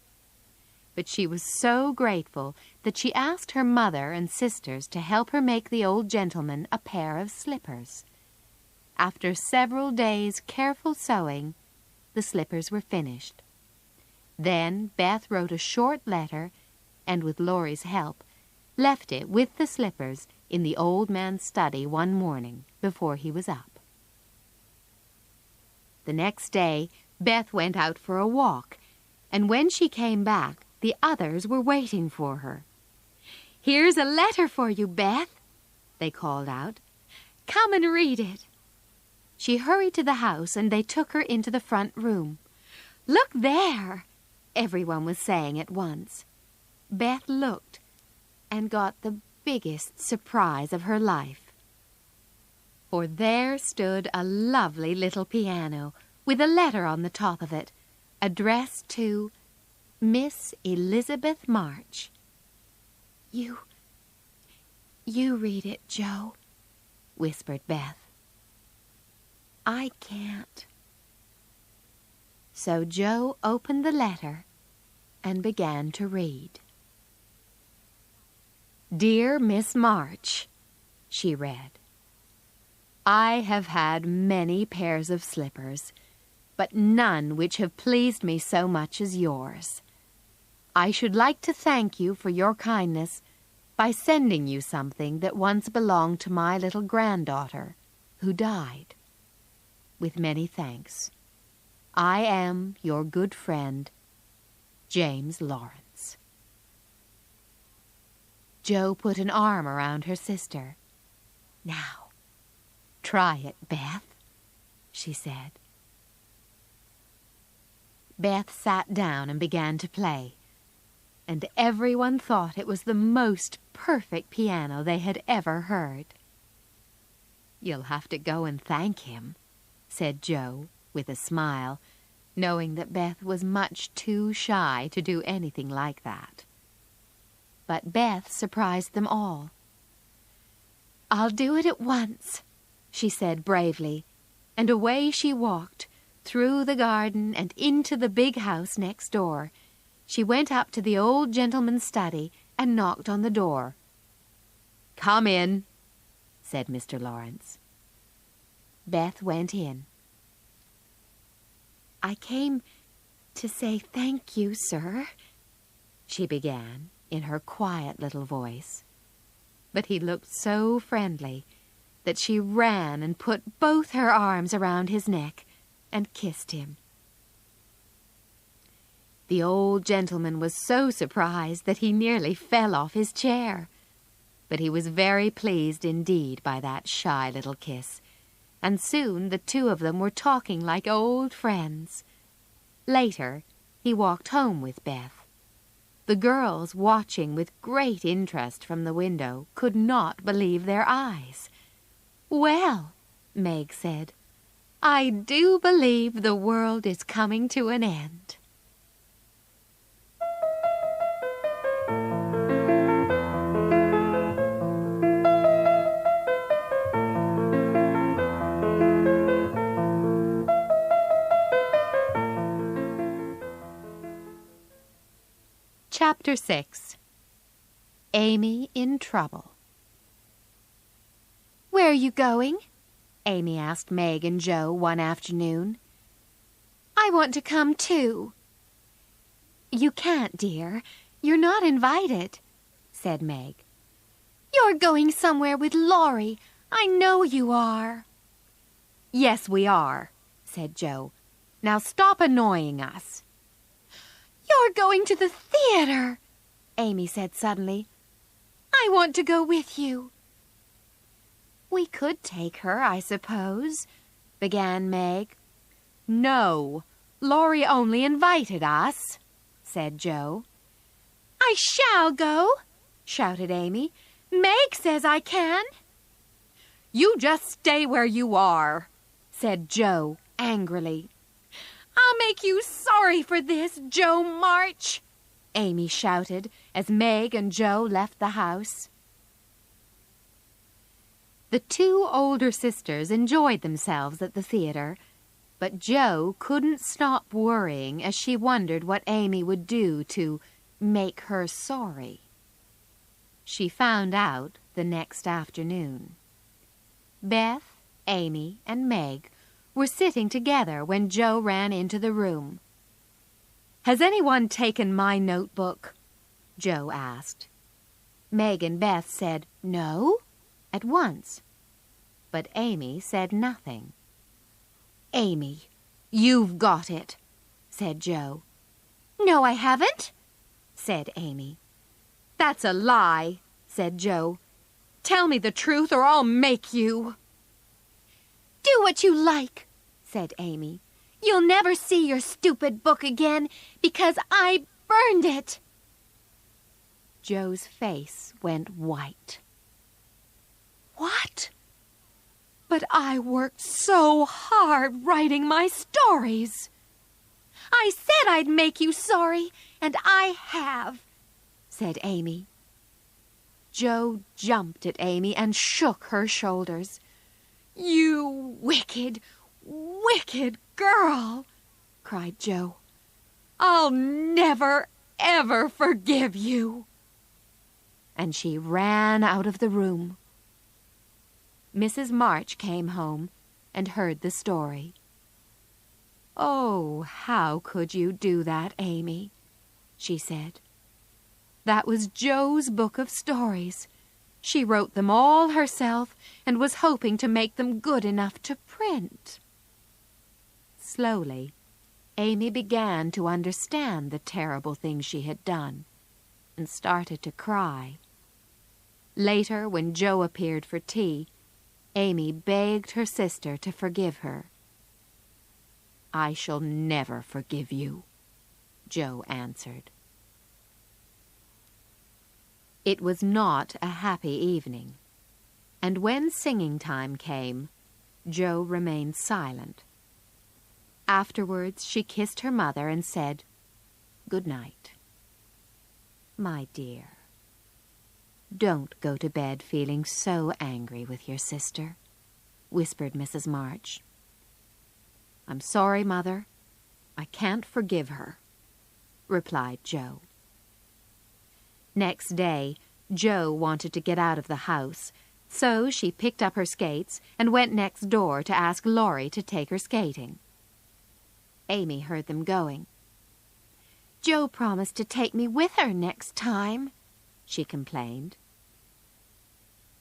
But she was so grateful that she asked her mother and sisters to help her make the old gentleman a pair of slippers. After several days' careful sewing, the slippers were finished. Then Beth wrote a short letter, and with Laurie's help, left it with the slippers in the old man's study one morning before he was up. The next day, Beth went out for a walk, and when she came back, the others were waiting for her. "Here's a letter for you, Beth," they called out. "Come and read it." She hurried to the house, and they took her into the front room. "Look there," everyone was saying at once. Beth looked and got the biggest surprise of her life. For there stood a lovely little piano with a letter on the top of it, addressed to Miss Elizabeth March. You read it, Joe," whispered Beth. "I can't." So Joe opened the letter and began to read. "Dear Miss March," she read, "I have had many pairs of slippers, but none which have pleased me so much as yours. I should like to thank you for your kindness by sending you something that once belonged to my little granddaughter, who died. With many thanks, I am your good friend, James Lawrence. Jo put an arm around her sister. Now, try it, Beth, she said. Beth sat down and began to play, and everyone thought it was the most perfect piano they had ever heard. You'll have to go and thank him, said Jo, with a smile, knowing that Beth was much too shy to do anything like that. But Beth surprised them all. I'll do it at once, she said bravely, and away she walked, through the garden and into the big house next door. She went up to the old gentleman's study and knocked on the door. Come in, said Mr. Lawrence. Beth went in. I came to say thank you, sir, she began in her quiet little voice. But he looked so friendly that she ran and put both her arms around his neck and kissed him. The old gentleman was so surprised that he nearly fell off his chair. But he was very pleased indeed by that shy little kiss, and soon the two of them were talking like old friends. Later, he walked home with Beth. The girls, watching with great interest from the window, could not believe their eyes. Well, Meg said, I do believe the world is coming to an end. Chapter 6. Amy in Trouble. Where are you going? Amy asked Meg and Jo one afternoon. I want to come too. You can't, dear. You're not invited, said Meg. You're going somewhere with Laurie. I know you are. Yes, we are, said Jo. Now stop annoying us. You're going to the theater, Amy said suddenly. I want to go with you. We could take her, I suppose, began Meg. No, Laurie only invited us, said Jo. I shall go, shouted Amy. Meg says I can. You just stay where you are, said Jo angrily. I'll make you sorry for this, Jo March, Amy shouted as Meg and Jo left the house. The two older sisters enjoyed themselves at the theater, but Jo couldn't stop worrying as she wondered what Amy would do to make her sorry. She found out the next afternoon. Beth, Amy, and Meg were sitting together when Jo ran into the room. Has anyone taken my notebook? Jo asked. Meg and Beth said no at once, but Amy said nothing. Amy, you've got it, said Jo. No, I haven't, said Amy. That's a lie, said Jo. Tell me the truth or I'll make you. Do what you like, said Amy. You'll never see your stupid book again because I burned it. Jo's face went white. What? But I worked so hard writing my stories. I said I'd make you sorry, and I have, said Amy. Jo jumped at Amy and shook her shoulders. You wicked, wicked girl, cried Jo. I'll never, ever forgive you. And she ran out of the room. Mrs. March came home and heard the story. Oh, how could you do that, Amy? She said. That was Jo's book of stories. She wrote them all herself and was hoping to make them good enough to print. Slowly, Amy began to understand the terrible things she had done and started to cry. Later, when Jo appeared for tea, Amy begged her sister to forgive her. "I shall never forgive you," Jo answered. It was not a happy evening, and when singing time came, Jo remained silent. Afterwards, she kissed her mother and said, "Good night." "My dear, don't go to bed feeling so angry with your sister," whispered Mrs. March. "I'm sorry, Mother. I can't forgive her," replied Jo. Next day, Jo wanted to get out of the house, so she picked up her skates and went next door to ask Laurie to take her skating. Amy heard them going. "Jo promised to take me with her next time," she complained.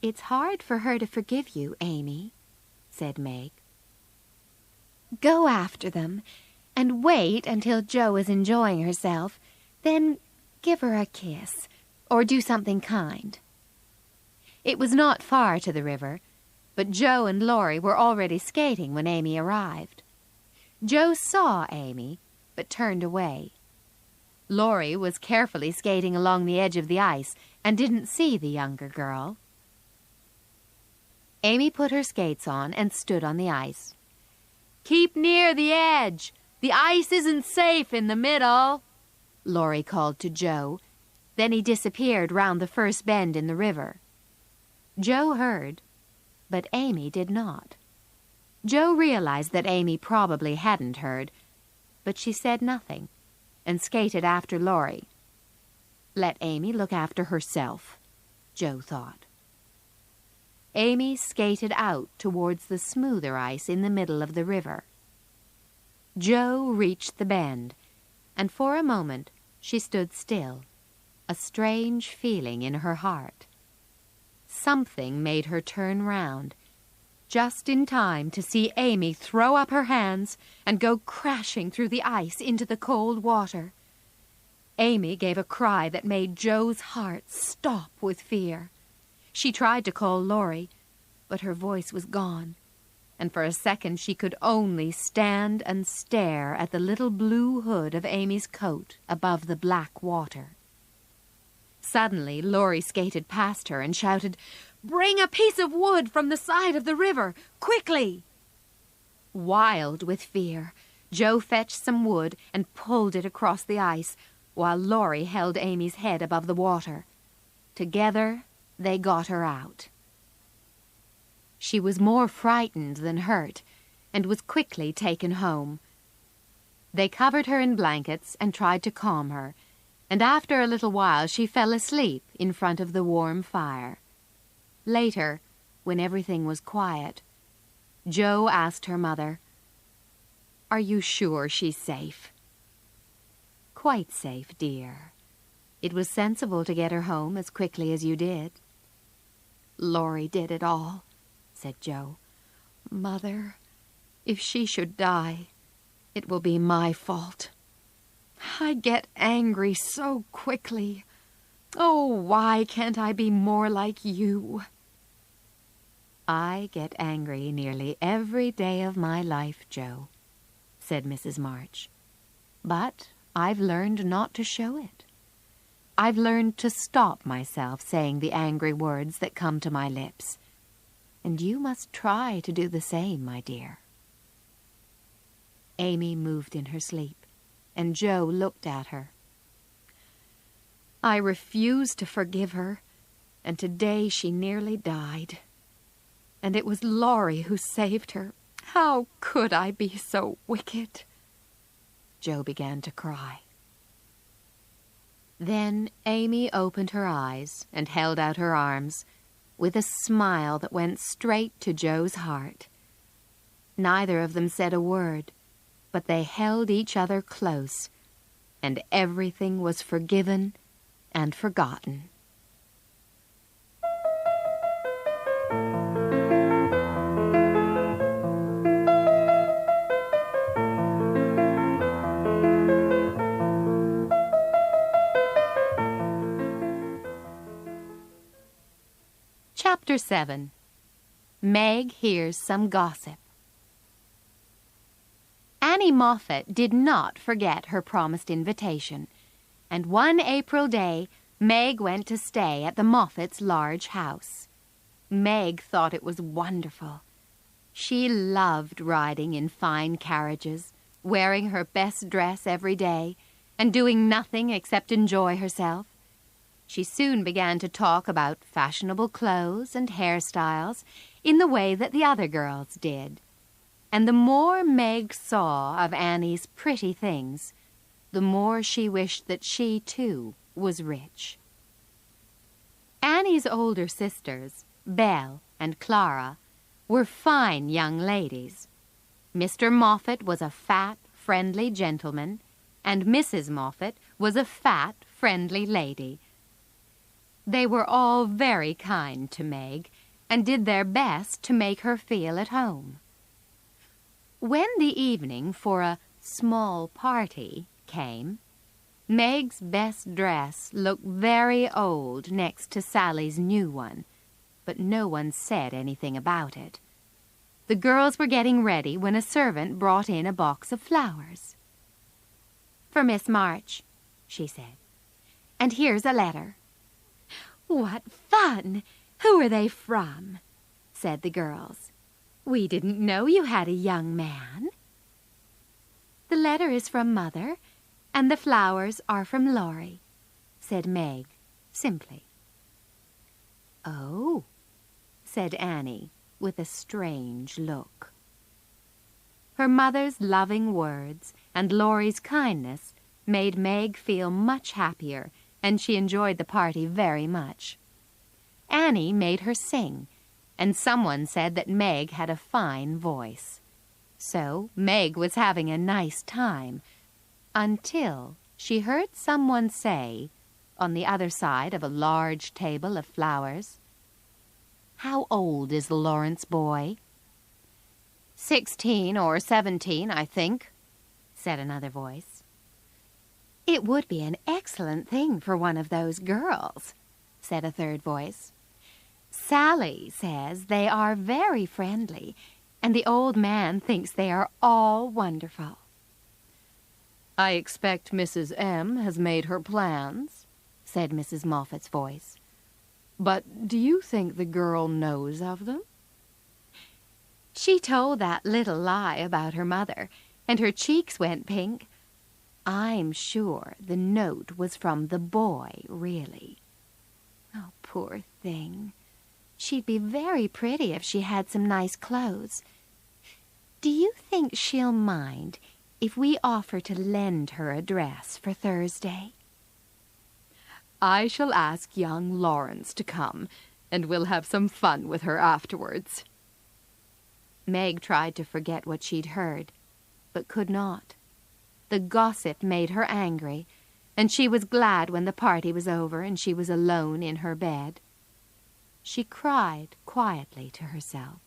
"It's hard for her to forgive you, Amy," said Meg. "Go after them, and wait until Jo is enjoying herself, then give her a kiss, or do something kind." It was not far to the river, but Jo and Laurie were already skating when Amy arrived. Jo saw Amy, but turned away. Laurie was carefully skating along the edge of the ice and didn't see the younger girl. Amy put her skates on and stood on the ice. "Keep near the edge. The ice isn't safe in the middle," Laurie called to Jo. Then he disappeared round the first bend in the river. Jo heard, but Amy did not. Jo realized that Amy probably hadn't heard, but she said nothing and skated after Laurie. Let Amy look after herself, Jo thought. Amy skated out towards the smoother ice in the middle of the river. Jo reached the bend, and for a moment she stood still, a strange feeling in her heart. Something made her turn round, just in time to see Amy throw up her hands and go crashing through the ice into the cold water. Amy gave a cry that made Jo's heart stop with fear. She tried to call Laurie, but her voice was gone, and for a second she could only stand and stare at the little blue hood of Amy's coat above the black water. Suddenly, Laurie skated past her and shouted, "Bring a piece of wood from the side of the river, quickly!" Wild with fear, Jo fetched some wood and pulled it across the ice, while Laurie held Amy's head above the water. Together, they got her out. She was more frightened than hurt, and was quickly taken home. They covered her in blankets and tried to calm her, and after a little while she fell asleep in front of the warm fire. Later, when everything was quiet, Jo asked her mother, "Are you sure she's safe?" "Quite safe, dear. It was sensible to get her home as quickly as you did." "Laurie did it all," said Jo. "Mother, if she should die, it will be my fault. I get angry so quickly. Oh, why can't I be more like you?" "I get angry nearly every day of my life, Jo," said Mrs. March. "But I've learned not to show it. I've learned to stop myself saying the angry words that come to my lips. And you must try to do the same, my dear." Amy moved in her sleep, and Jo looked at her. "I refuse to forgive her, and today she nearly died. And it was Laurie who saved her. How could I be so wicked?" Jo began to cry. Then Amy opened her eyes and held out her arms, with a smile that went straight to Jo's heart. Neither of them said a word, but they held each other close, and everything was forgiven and forgotten. Chapter 7. Meg Hears Some Gossip. Annie Moffat did not forget her promised invitation, and one April day Meg went to stay at the Moffats' large house. Meg thought it was wonderful. She loved riding in fine carriages, wearing her best dress every day, and doing nothing except enjoy herself. She soon began to talk about fashionable clothes and hairstyles in the way that the other girls did. And the more Meg saw of Annie's pretty things, the more she wished that she, too, was rich. Annie's older sisters, Belle and Clara, were fine young ladies. Mr. Moffat was a fat, friendly gentleman, and Mrs. Moffat was a fat, friendly lady. They were all very kind to Meg, and did their best to make her feel at home. When the evening for a small party came, Meg's best dress looked very old next to Sally's new one, but no one said anything about it. The girls were getting ready when a servant brought in a box of flowers. "For Miss March," she said, "and here's a letter." "What fun! Who are they from?" said the girls. "We didn't know you had a young man." "The letter is from Mother, and the flowers are from Laurie," said Meg, simply. "Oh," said Annie, with a strange look. Her mother's loving words and Laurie's kindness made Meg feel much happier, and she enjoyed the party very much. Annie made her sing, and someone said that Meg had a fine voice. So Meg was having a nice time, until she heard someone say, on the other side of a large table of flowers, "How old is the Lawrence boy?" 16 or 17, I think," said another voice. "It would be an excellent thing for one of those girls," said a third voice. "Sally says they are very friendly, and the old man thinks they are all wonderful." "I expect Mrs. M. has made her plans," said Mrs. Moffat's voice. "But do you think the girl knows of them?" "She told that little lie about her mother, and her cheeks went pink. I'm sure the note was from the boy, really. Oh, poor thing. She'd be very pretty if she had some nice clothes. Do you think she'll mind if we offer to lend her a dress for Thursday?" "I shall ask young Lawrence to come, and we'll have some fun with her afterwards." Meg tried to forget what she'd heard, but could not. The gossip made her angry, and she was glad when the party was over and she was alone in her bed. She cried quietly to herself.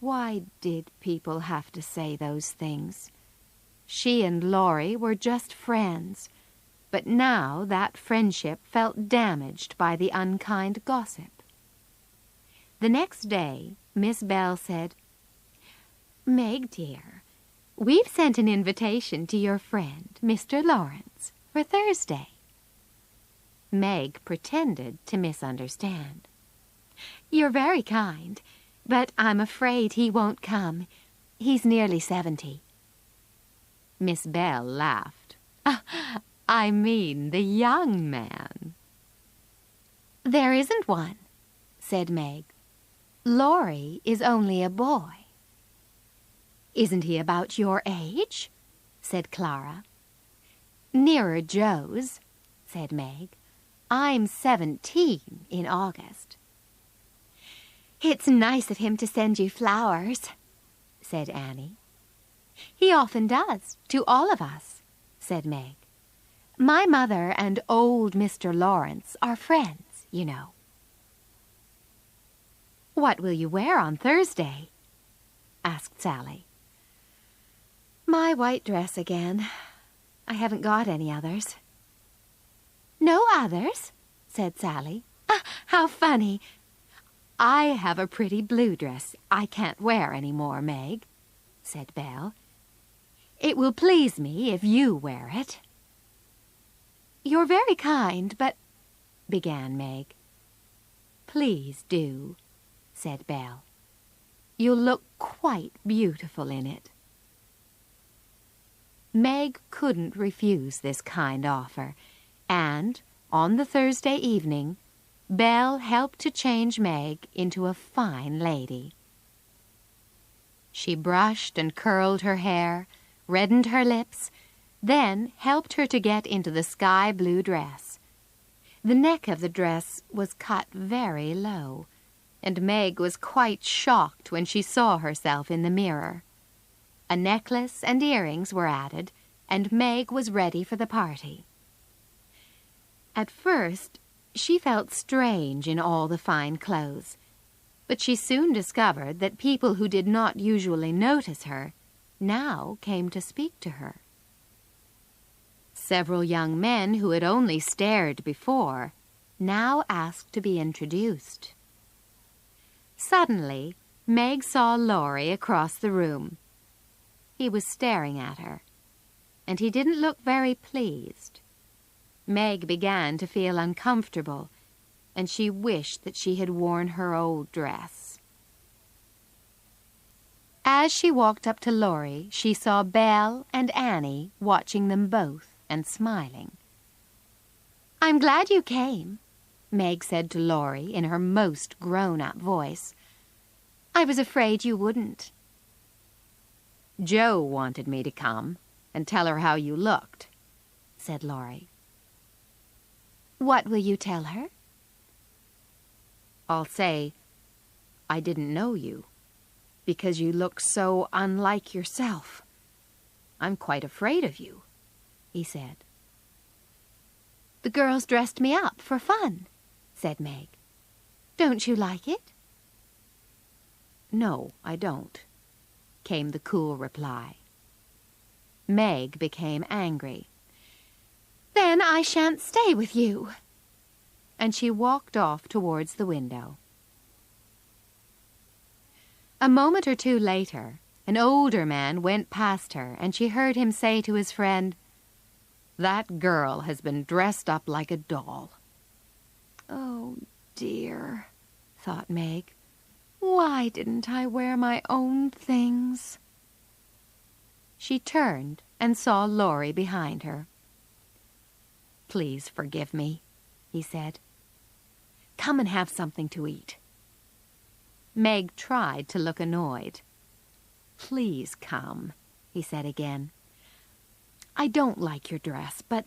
Why did people have to say those things? She and Laurie were just friends, but now that friendship felt damaged by the unkind gossip. The next day, Miss Bell said, "Meg, dear, we've sent an invitation to your friend, Mr. Lawrence, for Thursday." Meg pretended to misunderstand. "You're very kind, but I'm afraid he won't come. He's nearly 70. Miss Bell laughed. "I mean the young man." "There isn't one," said Meg. "Laurie is only a boy." "Isn't he about your age?" said Clara. "Nearer Joe's," said Meg. "I'm 17 in August." "It's nice of him to send you flowers," said Annie. "He often does, to all of us," said Meg. My mother and old Mr. Lawrence are friends, you know. What will you wear on Thursday? Asked Sally. My white dress again. I haven't got any others. No others? Said Sally. Ah, how funny. I have a pretty blue dress I can't wear any more, Meg, said Belle. It will please me if you wear it. You're very kind, but, began Meg. Please do, said Belle. You'll look quite beautiful in it. Meg couldn't refuse this kind offer, and, on the Thursday evening, Belle helped to change Meg into a fine lady. She brushed and curled her hair, reddened her lips, then helped her to get into the sky-blue dress. The neck of the dress was cut very low, and Meg was quite shocked when she saw herself in the mirror. A necklace and earrings were added, and Meg was ready for the party. At first, she felt strange in all the fine clothes, but she soon discovered that people who did not usually notice her now came to speak to her. Several young men who had only stared before now asked to be introduced. Suddenly, Meg saw Laurie across the room. He was staring at her, and he didn't look very pleased. Meg began to feel uncomfortable, and she wished that she had worn her old dress. As she walked up to Laurie, she saw Belle and Annie watching them both and smiling. I'm glad you came, Meg said to Laurie in her most grown-up voice. I was afraid you wouldn't. Joe wanted me to come and tell her how you looked, said Laurie. What will you tell her? I'll say, I didn't know you, because you look so unlike yourself. I'm quite afraid of you, he said. The girls dressed me up for fun, said Meg. Don't you like it? No, I don't, came the cool reply. Meg became angry. Then I shan't stay with you. And she walked off towards the window. A moment or two later, an older man went past her, and she heard him say to his friend, That girl has been dressed up like a doll. Oh, dear, thought Meg. Why didn't I wear my own things? She turned and saw Laurie behind her. Please forgive me, he said. Come and have something to eat. Meg tried to look annoyed. Please come, he said again. I don't like your dress, but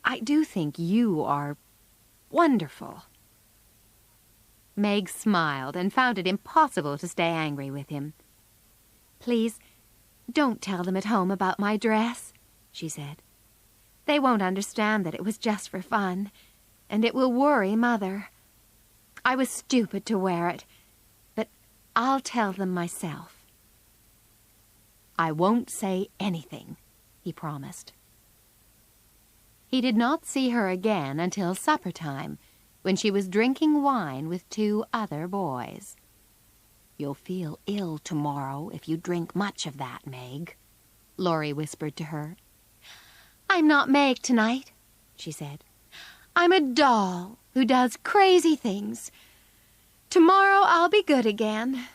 I do think you are wonderful. Meg smiled and found it impossible to stay angry with him. Please, don't tell them at home about my dress, she said. They won't understand that it was just for fun, and it will worry Mother. I was stupid to wear it, but I'll tell them myself. I won't say anything, he promised. He did not see her again until supper time, when she was drinking wine with 2 other boys. You'll feel ill tomorrow if you drink much of that, Meg, Laurie whispered to her. I'm not Meg tonight, she said. I'm a doll who does crazy things. Tomorrow I'll be good again.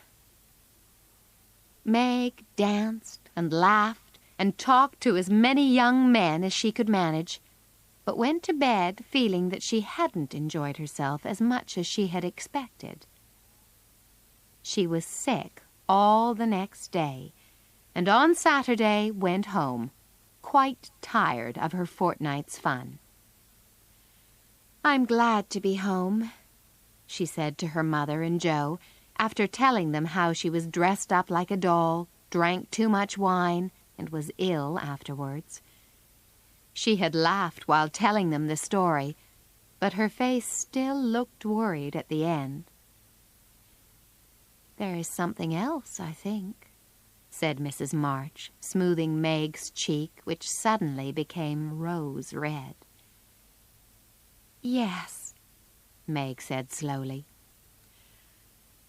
Meg danced and laughed and talked to as many young men as she could manage, but went to bed feeling that she hadn't enjoyed herself as much as she had expected. She was sick all the next day, and on Saturday went home, quite tired of her fortnight's fun. I'm glad to be home, she said to her mother and Joe, after telling them how she was dressed up like a doll, drank too much wine, and was ill afterwards. She had laughed while telling them the story, but her face still looked worried at the end. "There is something else, I think," said Mrs. March, smoothing Meg's cheek, which suddenly became rose red. "Yes," Meg said slowly.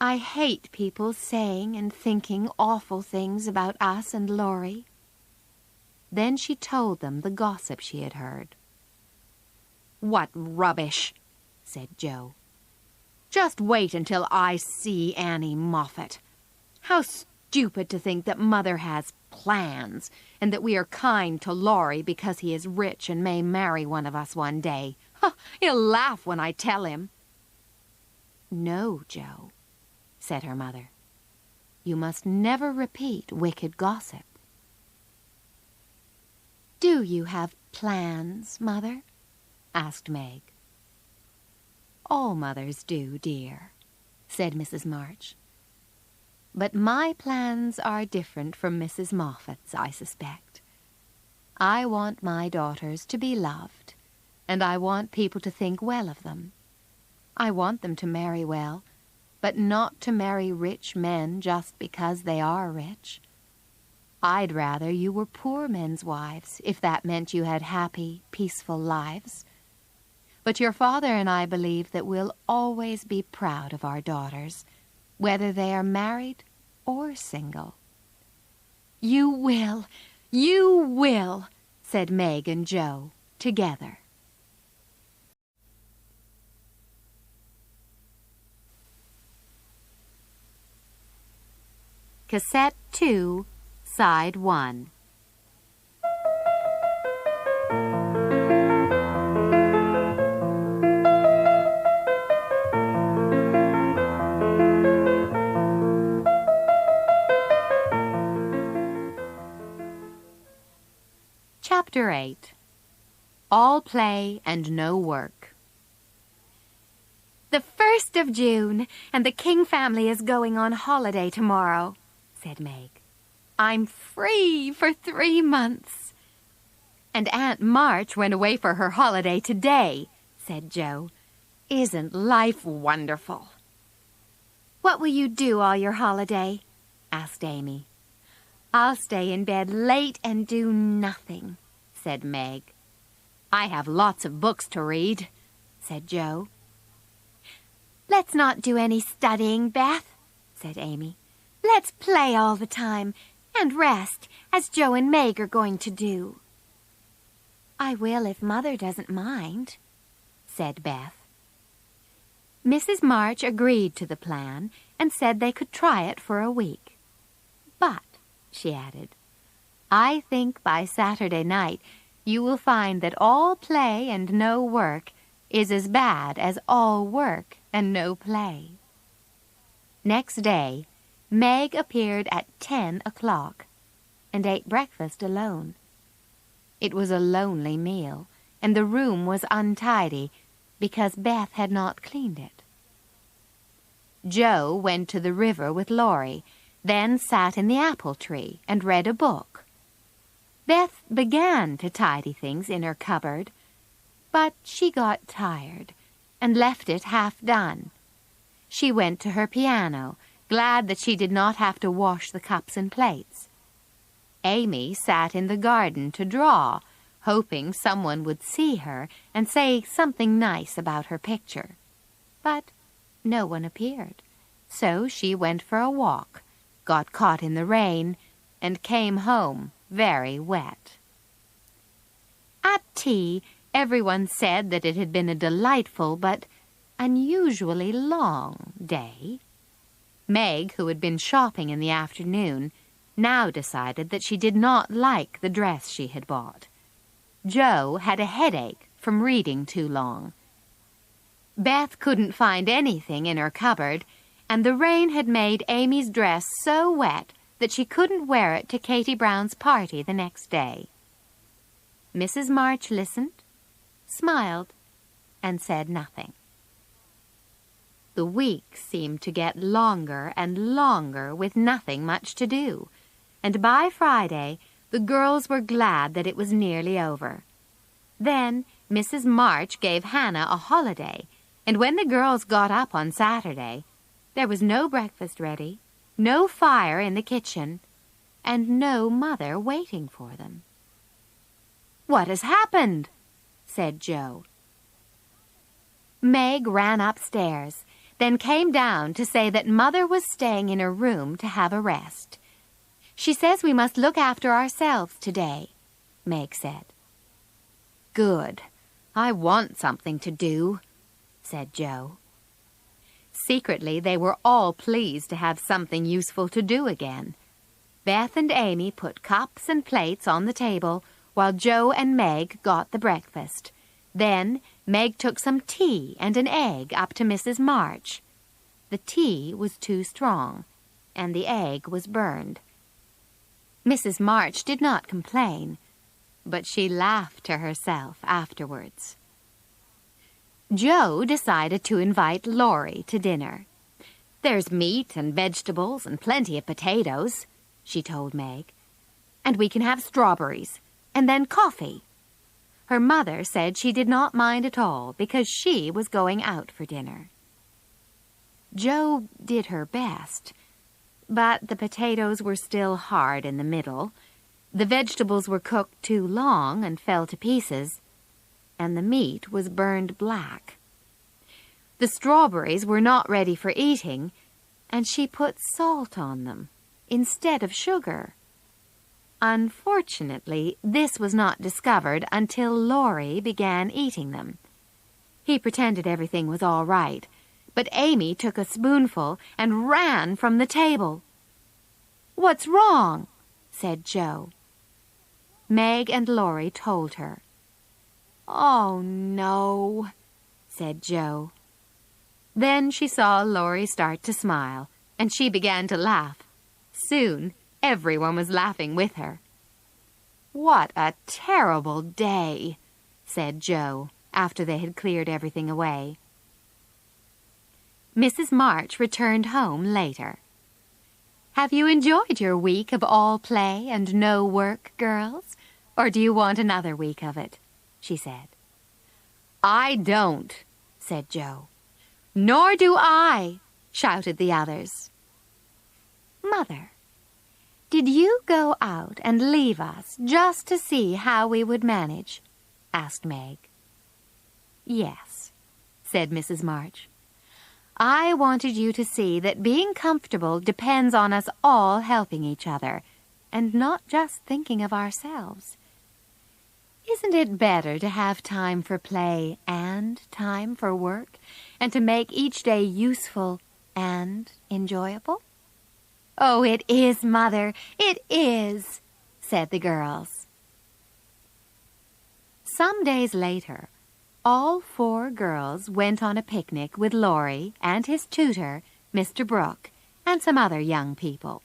"I hate people saying and thinking awful things about us and Laurie." Then she told them the gossip she had heard. "What rubbish," said Joe. "Just wait until I see Annie Moffat. How stupid to think that Mother has plans, and that we are kind to Laurie because he is rich and may marry one of us one day. He'll laugh when I tell him." "No, Joe," said her mother. "You must never repeat wicked gossip." "Do you have plans, Mother?" asked Meg. "All mothers do, dear," said Mrs. March. "But my plans are different from Mrs. Moffat's, I suspect. I want my daughters to be loved, and I want people to think well of them. I want them to marry well, but not to marry rich men just because they are rich. I'd rather you were poor men's wives, if that meant you had happy, peaceful lives. But your father and I believe that we'll always be proud of our daughters, whether they are married or single." "You will, said Meg and Joe together. Cassette 2, Side 1. Chapter 8. All Play and No Work. "The 1st of June, and the King family is going on holiday tomorrow," said Meg. "I'm free for 3 months." "And Aunt March went away for her holiday today," said Joe. "Isn't life wonderful?" "What will you do all your holiday?" asked Amy. "I'll stay in bed late and do nothing," said Meg. "I have lots of books to read," said Joe. "Let's not do any studying, Beth," said Amy. "Let's play all the time and rest, as Joe and Meg are going to do." "I will if Mother doesn't mind," said Beth. Mrs. March agreed to the plan and said they could try it for a week. "But," she added, "I think by Saturday night you will find that all play and no work is as bad as all work and no play." Next day, Meg appeared at 10 o'clock and ate breakfast alone. It was a lonely meal, and the room was untidy because Beth had not cleaned it. Joe went to the river with Laurie, then sat in the apple tree and read a book. Beth began to tidy things in her cupboard, but she got tired and left it half done. She went to her piano, glad that she did not have to wash the cups and plates. Amy sat in the garden to draw, hoping someone would see her and say something nice about her picture. But no one appeared, so she went for a walk, got caught in the rain, and came home very wet. At tea, everyone said that it had been a delightful but unusually long day. Meg, who had been shopping in the afternoon, now decided that she did not like the dress she had bought. Joe had a headache from reading too long. Beth couldn't find anything in her cupboard, and the rain had made Amy's dress so wet that she couldn't wear it to Katie Brown's party the next day. Mrs. March listened, smiled, and said nothing. The week seemed to get longer and longer with nothing much to do, and by Friday the girls were glad that it was nearly over. Then Mrs. March gave Hannah a holiday, and when the girls got up on Saturday, there was no breakfast ready, no fire in the kitchen, and no mother waiting for them. "What has happened?" said Joe. Meg ran upstairs, then came down to say that Mother was staying in her room to have a rest. "She says we must look after ourselves today," Meg said. "Good. I want something to do," said Joe. Secretly, they were all pleased to have something useful to do again. Beth and Amy put cups and plates on the table while Joe and Meg got the breakfast. Then Meg took some tea and an egg up to Mrs. March. The tea was too strong, and the egg was burned. Mrs. March did not complain, but she laughed to herself afterwards. Joe decided to invite Laurie to dinner. "There's meat and vegetables and plenty of potatoes," she told Meg. "And we can have strawberries, and then coffee." Her mother said she did not mind at all because she was going out for dinner. Joe did her best, but the potatoes were still hard in the middle, the vegetables were cooked too long and fell to pieces, and the meat was burned black. The strawberries were not ready for eating, and she put salt on them instead of sugar. Unfortunately, this was not discovered until Laurie began eating them. He pretended everything was all right, but Amy took a spoonful and ran from the table. "What's wrong?" said Joe. Meg and Laurie told her. "Oh, no," said Joe. Then she saw Laurie start to smile, and she began to laugh. Soon, everyone was laughing with her. "What a terrible day," said Joe, after they had cleared everything away. Mrs. March returned home later. "Have you enjoyed your week of all play and no work, girls? Or do you want another week of it?" she said. "I don't," said Joe. "Nor do I," shouted the others. "Mother, did you go out and leave us just to see how we would manage?" asked Meg. "Yes," said Mrs. March. "I wanted you to see that being comfortable depends on us all helping each other, and not just thinking of ourselves. Isn't it better to have time for play and time for work, and to make each day useful and enjoyable?" "Oh, it is, Mother, it is," said the girls. Some days later, all 4 girls went on a picnic with Laurie and his tutor, Mr. Brooke, and some other young people.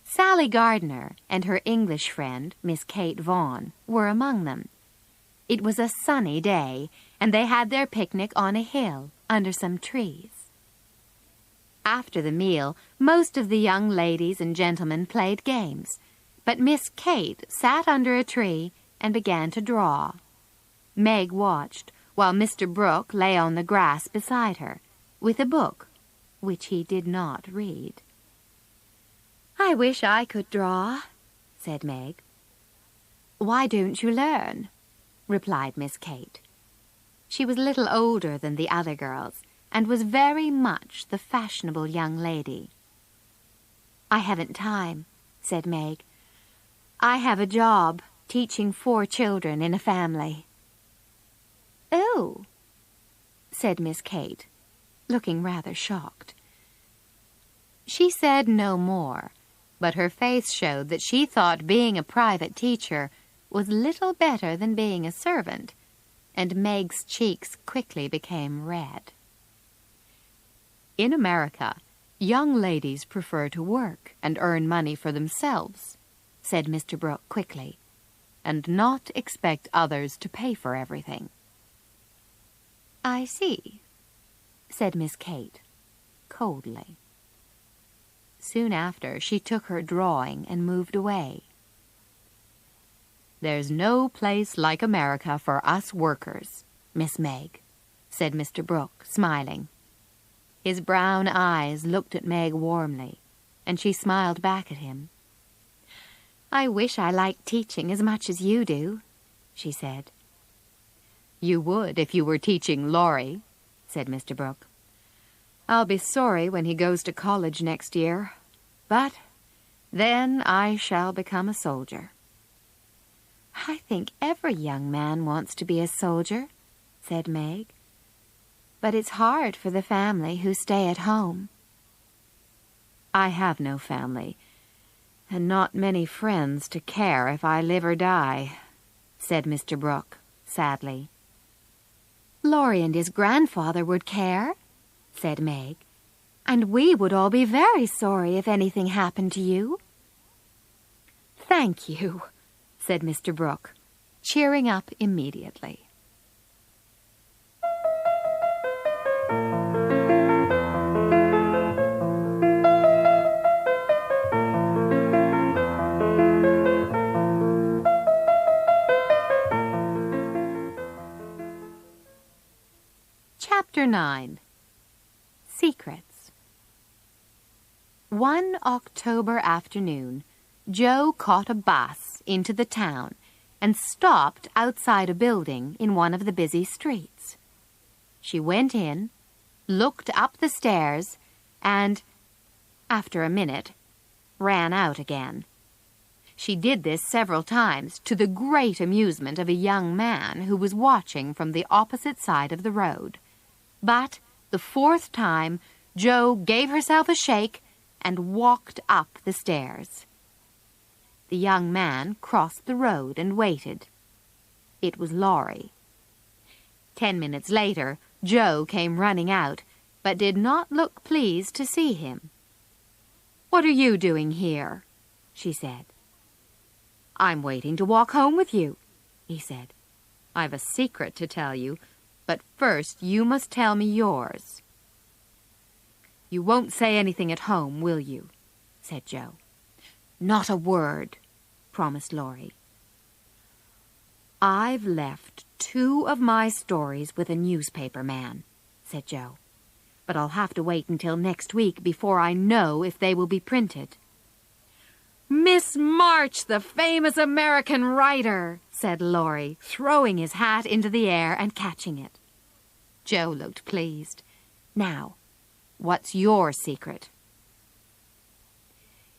Sally Gardner and her English friend, Miss Kate Vaughan, were among them. It was a sunny day, and they had their picnic on a hill under some trees. After the meal, most of the young ladies and gentlemen played games, but Miss Kate sat under a tree and began to draw. Meg watched while Mr. Brooke lay on the grass beside her, with a book, which he did not read. "I wish I could draw," said Meg. "Why don't you learn?" replied Miss Kate. She was a little older than the other girls, and was very much the fashionable young lady. "I haven't time," said Meg. "I have a job teaching 4 children in a family." "Oh," said Miss Kate, looking rather shocked. She said no more, but her face showed that she thought being a private teacher was little better than being a servant, and Meg's cheeks quickly became red. "In America, young ladies prefer to work and earn money for themselves," said Mr. Brooke quickly, "and not expect others to pay for everything." "I see," said Miss Kate, coldly. Soon after, she took her drawing and moved away. "There's no place like America for us workers, Miss Meg," said Mr. Brooke, smiling. His brown eyes looked at Meg warmly, and she smiled back at him. "I wish I liked teaching as much as you do," she said. "You would if you were teaching Laurie," said Mr. Brooke. "I'll be sorry when he goes to college next year, but then I shall become a soldier." "I think every young man wants to be a soldier," said Meg. "But it's hard for the family who stay at home." "I have no family, and not many friends to care if I live or die," said Mr. Brooke, sadly. "Laurie and his grandfather would care," said Meg, "and we would all be very sorry if anything happened to you." "Thank you," said Mr. Brooke, cheering up immediately. Chapter 9. Secrets. One October afternoon, Joe caught a bus into the town and stopped outside a building in one of the busy streets. She went in, looked up the stairs, and, after a minute, ran out again. She did this several times to the great amusement of a young man who was watching from the opposite side of the road. But the fourth time, Joe gave herself a shake and walked up the stairs. The young man crossed the road and waited. It was Laurie. 10 minutes later, Joe came running out, but did not look pleased to see him. "What are you doing here?" she said. "I'm waiting to walk home with you," he said. "I've a secret to tell you, but first you must tell me yours." "You won't say anything at home, will you?" said Joe. "Not a word," promised Laurie. "I've left 2 of my stories with a newspaper man," said Joe. "But I'll have to wait until next week before I know if they will be printed." "Miss March, the famous American writer," said Laurie, throwing his hat into the air and catching it. Joe looked pleased. "Now, what's your secret?"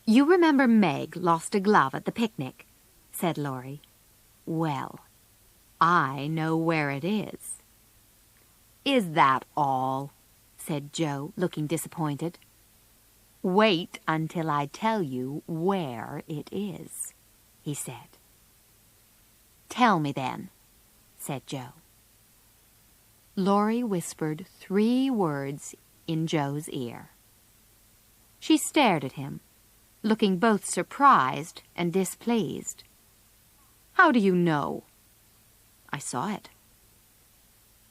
"You remember Meg lost a glove at the picnic," said Laurie. "Well, I know where it is." "Is that all?" said Joe, looking disappointed. "Wait until I tell you where it is," he said. "Tell me then," said Joe. Laurie whispered 3 words in Joe's ear. She stared at him, looking both surprised and displeased. "How do you know?" "I saw it."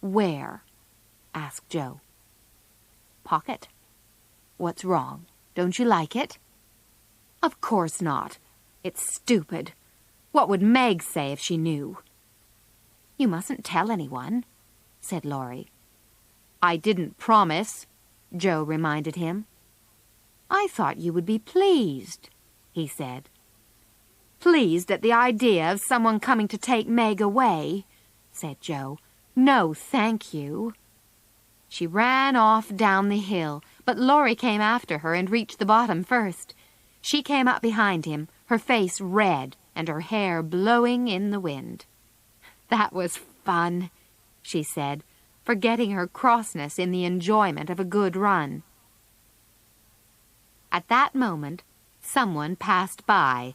"Where?" asked Joe. "Pocket." "What's wrong? Don't you like it?" "Of course not. It's stupid. What would Meg say if she knew?" "You mustn't tell anyone," said Laurie. "I didn't promise," Joe reminded him. "I thought you would be pleased," he said. "Pleased at the idea of someone coming to take Meg away," said Joe. "No, thank you." She ran off down the hill, but Laurie came after her and reached the bottom first. She came up behind him, her face red and her hair blowing in the wind. "That was fun," she said, forgetting her crossness in the enjoyment of a good run. At that moment, someone passed by,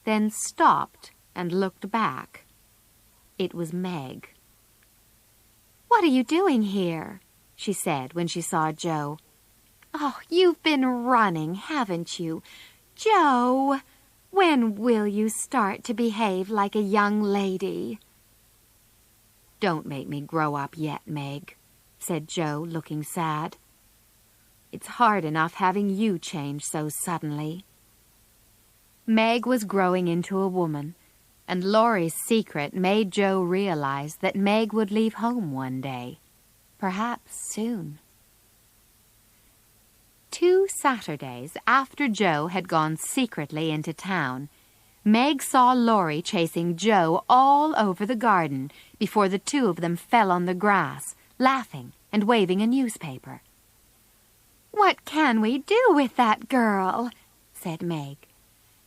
then stopped and looked back. It was Meg. "What are you doing here?" she said when she saw Joe. "Oh, you've been running, haven't you? Joe, when will you start to behave like a young lady?" "Don't make me grow up yet, Meg," said Joe, looking sad. "It's hard enough having you change so suddenly." Meg was growing into a woman, and Laurie's secret made Joe realize that Meg would leave home one day, perhaps soon. 2 Saturdays after Joe had gone secretly into town, Meg saw Laurie chasing Joe all over the garden before the two of them fell on the grass, laughing and waving a newspaper. "What can we do with that girl?" said Meg.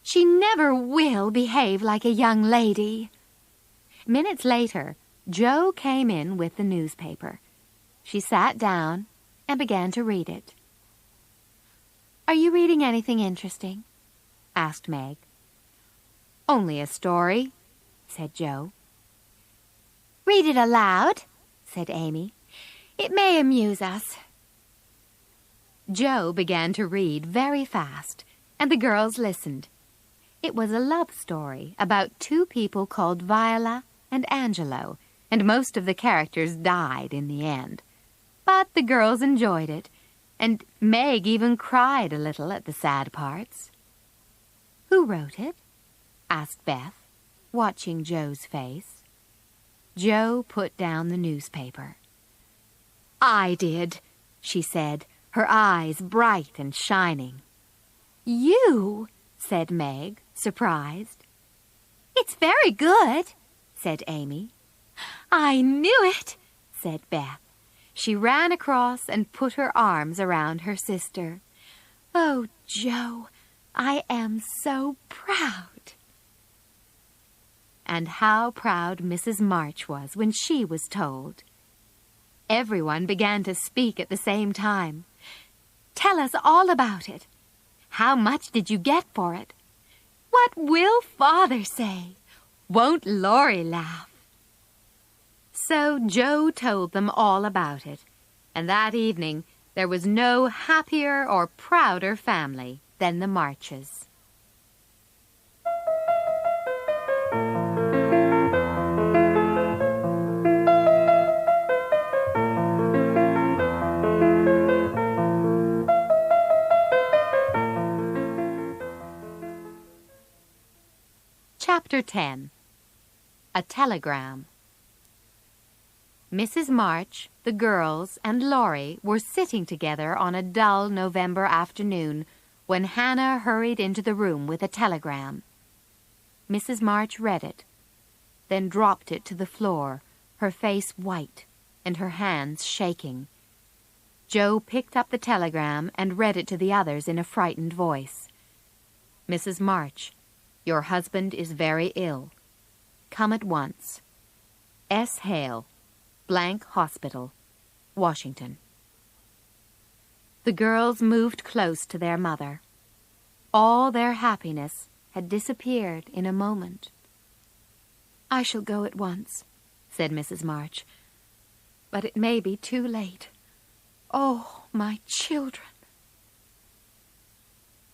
"She never will behave like a young lady." Minutes later, Joe came in with the newspaper. She sat down and began to read it. "Are you reading anything interesting?" asked Meg. "Only a story," said Joe. "Read it aloud," said Amy. "It may amuse us." Joe began to read very fast, and the girls listened. It was a love story about 2 people called Viola and Angelo, and most of the characters died in the end. But the girls enjoyed it, and Meg even cried a little at the sad parts. "Who wrote it?" asked Beth, watching Joe's face. Joe put down the newspaper. "I did," she said, her eyes bright and shining. "You?" said Meg, surprised. "It's very good," said Amy. "I knew it," said Beth. She ran across and put her arms around her sister. "Oh, Joe, I am so proud." And how proud Mrs. March was when she was told. Everyone began to speak at the same time. "Tell us all about it. How much did you get for it? What will Father say? Won't Laurie laugh?" So Joe told them all about it, and that evening there was no happier or prouder family than the Marches. Chapter 10. A Telegram. Mrs. March, the girls, and Laurie were sitting together on a dull November afternoon when Hannah hurried into the room with a telegram. Mrs. March read it, then dropped it to the floor, her face white and her hands shaking. Joe picked up the telegram and read it to the others in a frightened voice. "Mrs. March, your husband is very ill. Come at once. S. Hale, Blank Hospital, Washington." The girls moved close to their mother. All their happiness had disappeared in a moment. "I shall go at once," said Mrs. March. "But it may be too late. Oh, my children!"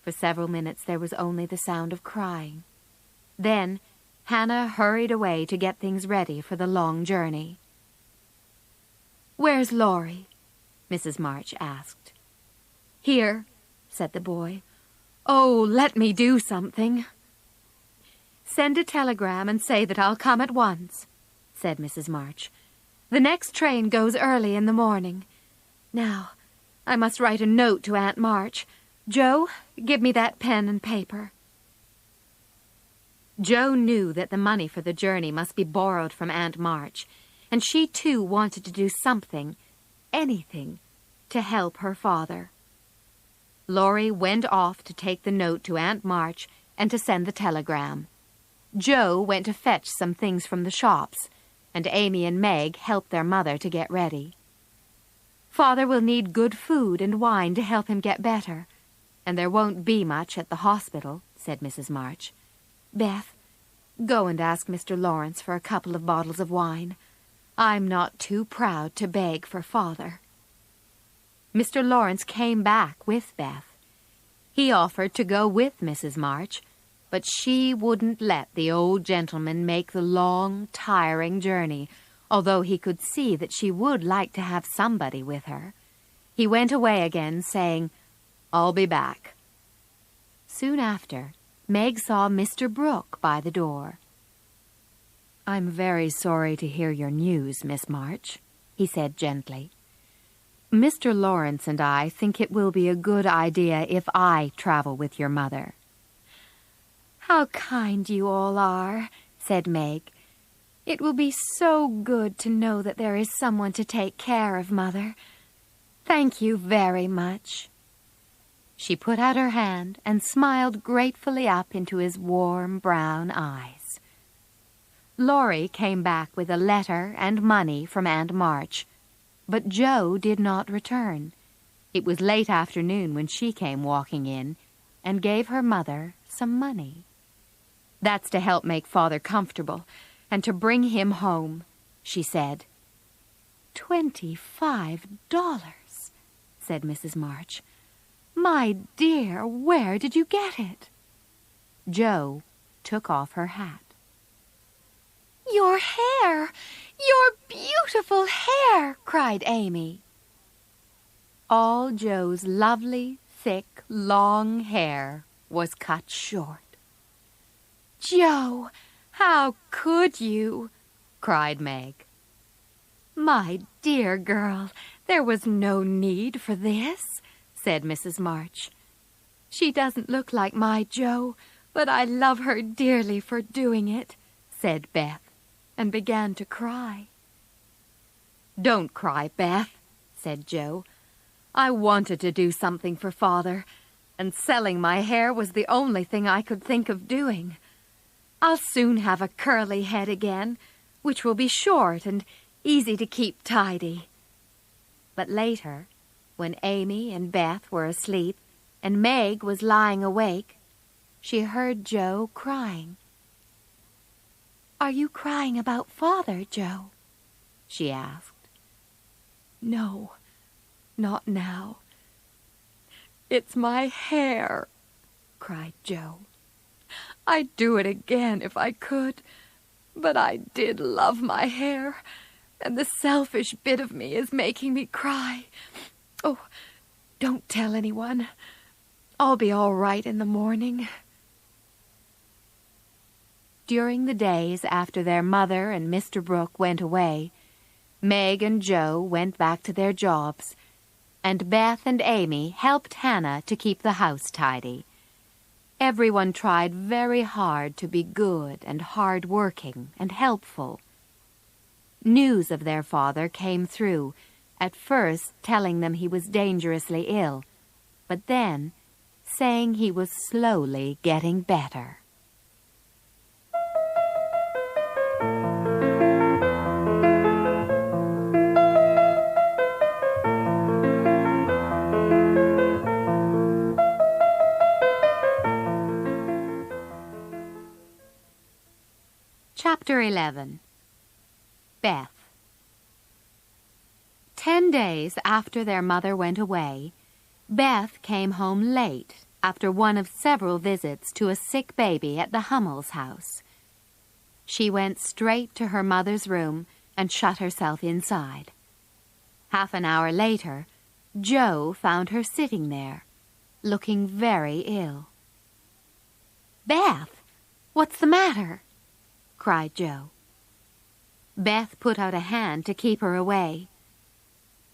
For several minutes there was only the sound of crying. Then Hannah hurried away to get things ready for the long journey. "Where's Laurie?" Mrs. March asked. "Here," said the boy. "Oh, let me do something." "Send a telegram and say that I'll come at once," said Mrs. March. "The next train goes early in the morning. Now, I must write a note to Aunt March. Joe, give me that pen and paper." Joe knew that the money for the journey must be borrowed from Aunt March, and she too wanted to do something, anything, to help her father. Laurie went off to take the note to Aunt March and to send the telegram. Joe went to fetch some things from the shops, and Amy and Meg helped their mother to get ready. "Father will need good food and wine to help him get better, and there won't be much at the hospital," said Mrs. March. "Beth, go and ask Mr. Lawrence for a couple of bottles of wine. I'm not too proud to beg for Father." Mr. Lawrence came back with Beth. He offered to go with Mrs. March, but she wouldn't let the old gentleman make the long, tiring journey, although he could see that she would like to have somebody with her. He went away again, saying, "I'll be back." Soon after, Meg saw Mr. Brooke by the door. "I'm very sorry to hear your news, Miss March," he said gently. "Mr. Lawrence and I think it will be a good idea if I travel with your mother." "How kind you all are," said Meg. "It will be so good to know that there is someone to take care of Mother. Thank you very much." She put out her hand and smiled gratefully up into his warm brown eyes. Laurie came back with a letter and money from Aunt March, but Joe did not return. It was late afternoon when she came walking in and gave her mother some money. "That's to help make Father comfortable and to bring him home," she said. $25, said Mrs. March. "My dear, where did you get it?" Joe took off her hat. "Your hair! Your beautiful hair!" cried Amy. All Joe's lovely, thick, long hair was cut short. "Joe, how could you?" cried Meg. "My dear girl, there was no need for this," said Mrs. March. "She doesn't look like my Joe, but I love her dearly for doing it," said Beth, and began to cry. "Don't cry, Beth," said Joe. "I wanted to do something for Father, and selling my hair was the only thing I could think of doing. I'll soon have a curly head again, which will be short and easy to keep tidy." But later, when Amy and Beth were asleep and Meg was lying awake, she heard Joe crying. "Are you crying about Father, Joe?" she asked. "No, not now. It's my hair," cried Joe. "I'd do it again if I could, but I did love my hair, and the selfish bit of me is making me cry. Oh, don't tell anyone. I'll be all right in the morning." During the days after their mother and Mr. Brooke went away, Meg and Joe went back to their jobs, and Beth and Amy helped Hannah to keep the house tidy. Everyone tried very hard to be good and hard-working and helpful. News of their father came through, at first telling them he was dangerously ill, but then saying he was slowly getting better. Chapter 11. Beth. 10 days after their mother went away, Beth came home late after one of several visits to a sick baby at the Hummels' house. She went straight to her mother's room and shut herself inside. Half an hour later, Joe found her sitting there, looking very ill. "Beth, what's the matter?" cried Joe. Beth put out a hand to keep her away.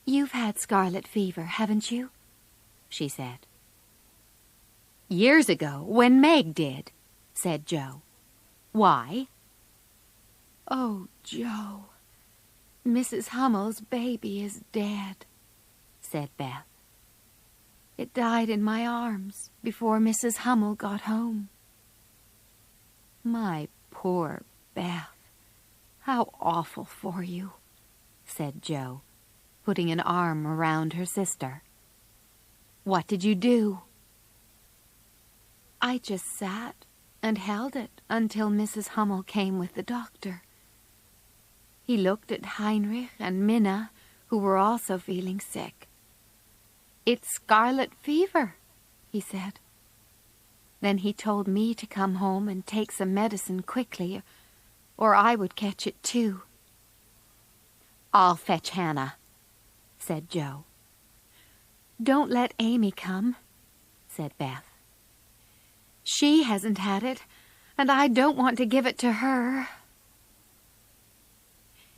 "You've had scarlet fever, haven't you?" she said. "Years ago, when Meg did," said Joe. "Why?" "Oh, Joe, Mrs. Hummel's baby is dead," said Beth. "It died in my arms before Mrs. Hummel got home." "My poor Beth, how awful for you," said Joe, putting an arm around her sister. "What did you do?" "I just sat and held it until Mrs. Hummel came with the doctor. He looked at Heinrich and Minna, who were also feeling sick. 'It's scarlet fever,' he said. Then he told me to come home and take some medicine quickly, or I would catch it too." "I'll fetch Hannah," said Joe. "Don't let Amy come," said Beth. "She hasn't had it, and I don't want to give it to her."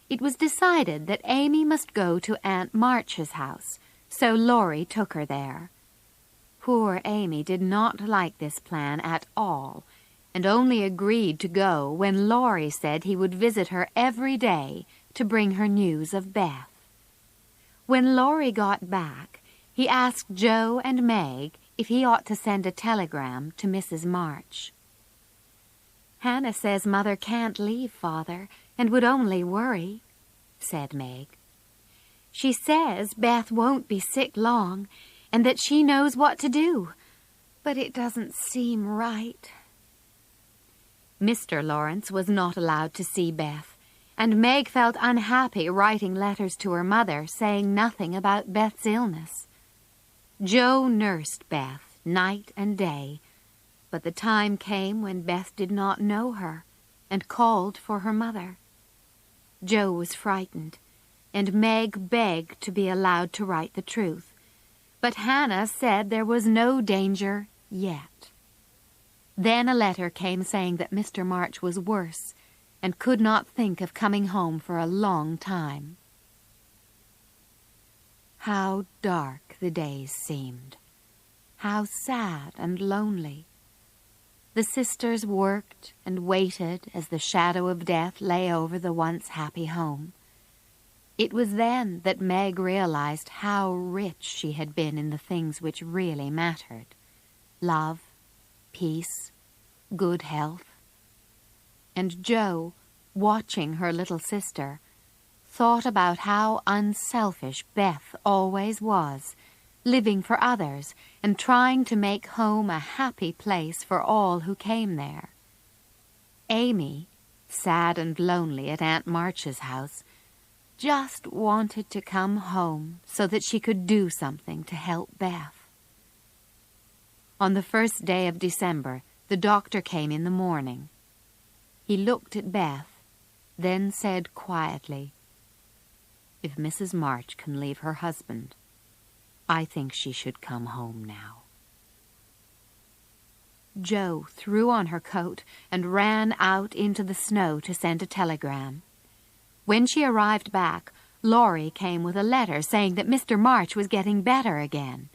It was decided that Amy must go to Aunt March's house, so Laurie took her there. Poor Amy did not like this plan at all, and only agreed to go when Laurie said he would visit her every day to bring her news of Beth. When Laurie got back, he asked Joe and Meg if he ought to send a telegram to Mrs. March. "Hannah says Mother can't leave, Father, and would only worry," said Meg. "She says Beth won't be sick long, and that she knows what to do, but it doesn't seem right." Mr. Lawrence was not allowed to see Beth, and Meg felt unhappy writing letters to her mother saying nothing about Beth's illness. Joe nursed Beth night and day, but the time came when Beth did not know her and called for her mother. Joe was frightened, and Meg begged to be allowed to write the truth, but Hannah said there was no danger yet. Then a letter came saying that Mr. March was worse and could not think of coming home for a long time. How dark the days seemed. How sad and lonely. The sisters worked and waited as the shadow of death lay over the once happy home. It was then that Meg realized how rich she had been in the things which really mattered: love, peace, good health. And Joe, watching her little sister, thought about how unselfish Beth always was, living for others and trying to make home a happy place for all who came there. Amy, sad and lonely at Aunt March's house, just wanted to come home so that she could do something to help Beth. On the first day of December, the doctor came in the morning. He looked at Beth, then said quietly, "If Mrs. March can leave her husband, I think she should come home now." Joe threw on her coat and ran out into the snow to send a telegram. When she arrived back, Laurie came with a letter saying that Mr. March was getting better again.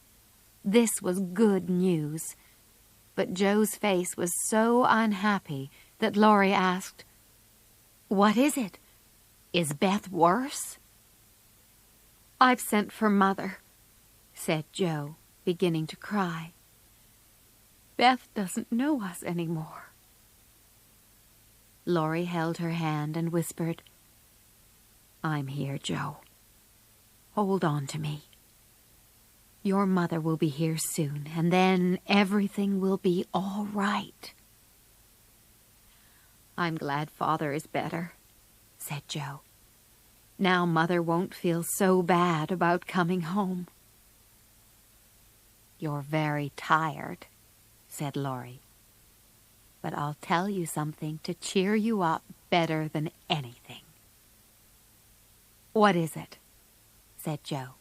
This was good news, but Joe's face was so unhappy that Laurie asked, "What is it? Is Beth worse?" "I've sent for Mother," said Joe, beginning to cry. "Beth doesn't know us anymore." Laurie held her hand and whispered, "I'm here, Joe. Hold on to me. Your mother will be here soon, and then everything will be all right." "I'm glad Father is better," said Joe. "Now Mother won't feel so bad about coming home." "You're very tired," said Laurie. "But I'll tell you something to cheer you up better than anything." "What is it?" said Joe.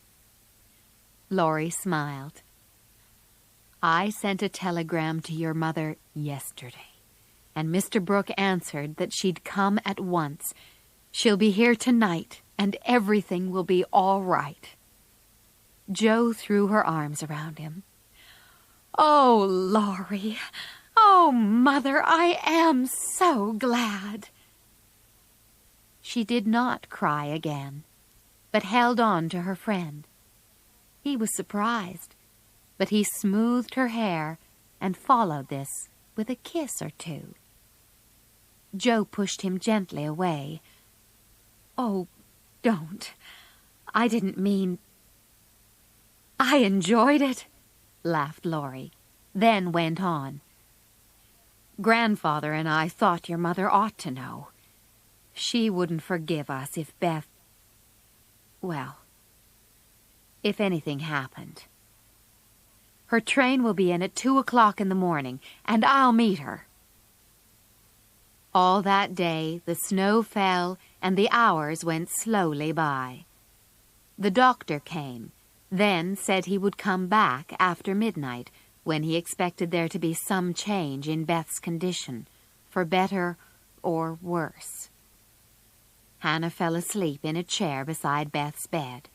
Laurie smiled. "I sent a telegram to your mother yesterday, and Mr. Brooke answered that she'd come at once. She'll be here tonight, and everything will be all right." Joe threw her arms around him. "Oh, Laurie! Oh, Mother, I am so glad!" She did not cry again, but held on to her friend. He was surprised, but he smoothed her hair and followed this with a kiss or two. Joe pushed him gently away. "Oh, don't. I didn't mean—" "I enjoyed it," laughed Laurie, then went on. "Grandfather and I thought your mother ought to know. She wouldn't forgive us if Beth... well, if anything happened. Her train will be in at 2 o'clock in the morning, and I'll meet her." All that day the snow fell and the hours went slowly by. The doctor came, then said he would come back after midnight, when he expected there to be some change in Beth's condition, for better or worse. Hannah fell asleep in a chair beside Beth's bed.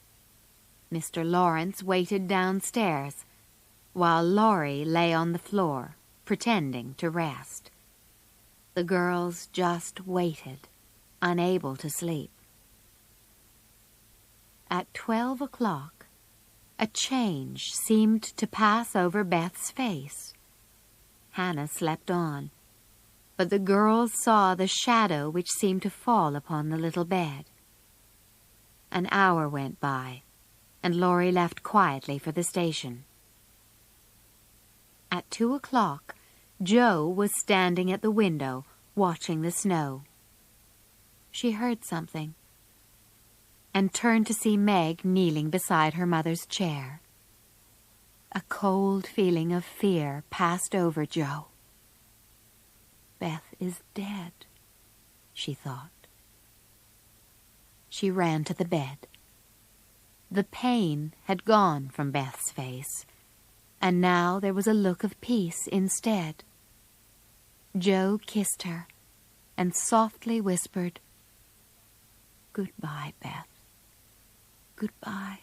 Mr. Lawrence waited downstairs, while Laurie lay on the floor, pretending to rest. The girls just waited, unable to sleep. At 12 o'clock, a change seemed to pass over Beth's face. Hannah slept on, but the girls saw the shadow which seemed to fall upon the little bed. An hour went by, and Laurie left quietly for the station. At 2 o'clock, Jo was standing at the window, watching the snow. She heard something, and turned to see Meg kneeling beside her mother's chair. A cold feeling of fear passed over Jo. Beth is dead, she thought. She ran to the bed. The pain had gone from Beth's face, and now there was a look of peace instead. Jo kissed her and softly whispered, "Goodbye, Beth. Goodbye."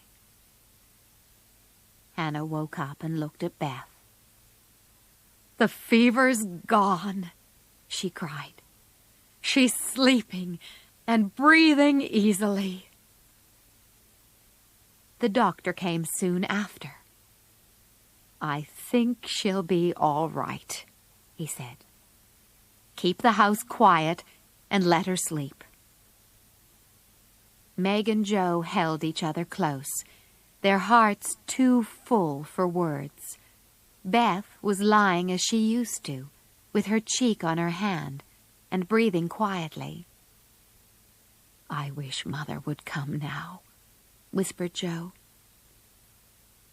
Hannah woke up and looked at Beth. "The fever's gone," she cried. "She's sleeping and breathing easily." The doctor came soon after. "I think she'll be all right," he said. "Keep the house quiet and let her sleep." Meg and Jo held each other close, their hearts too full for words. Beth was lying as she used to, with her cheek on her hand, and breathing quietly. "I wish Mother would come now," whispered Jo.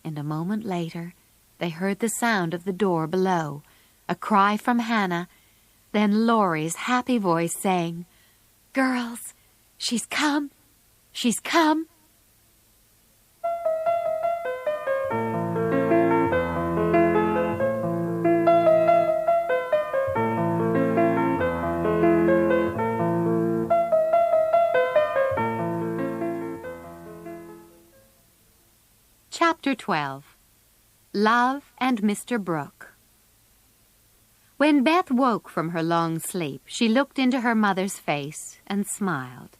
And a moment later, they heard the sound of the door below, a cry from Hannah, then Laurie's happy voice saying, "Girls, she's come! She's come!" Chapter 12. Love and Mr. Brooke. When Beth woke from her long sleep, she looked into her mother's face and smiled.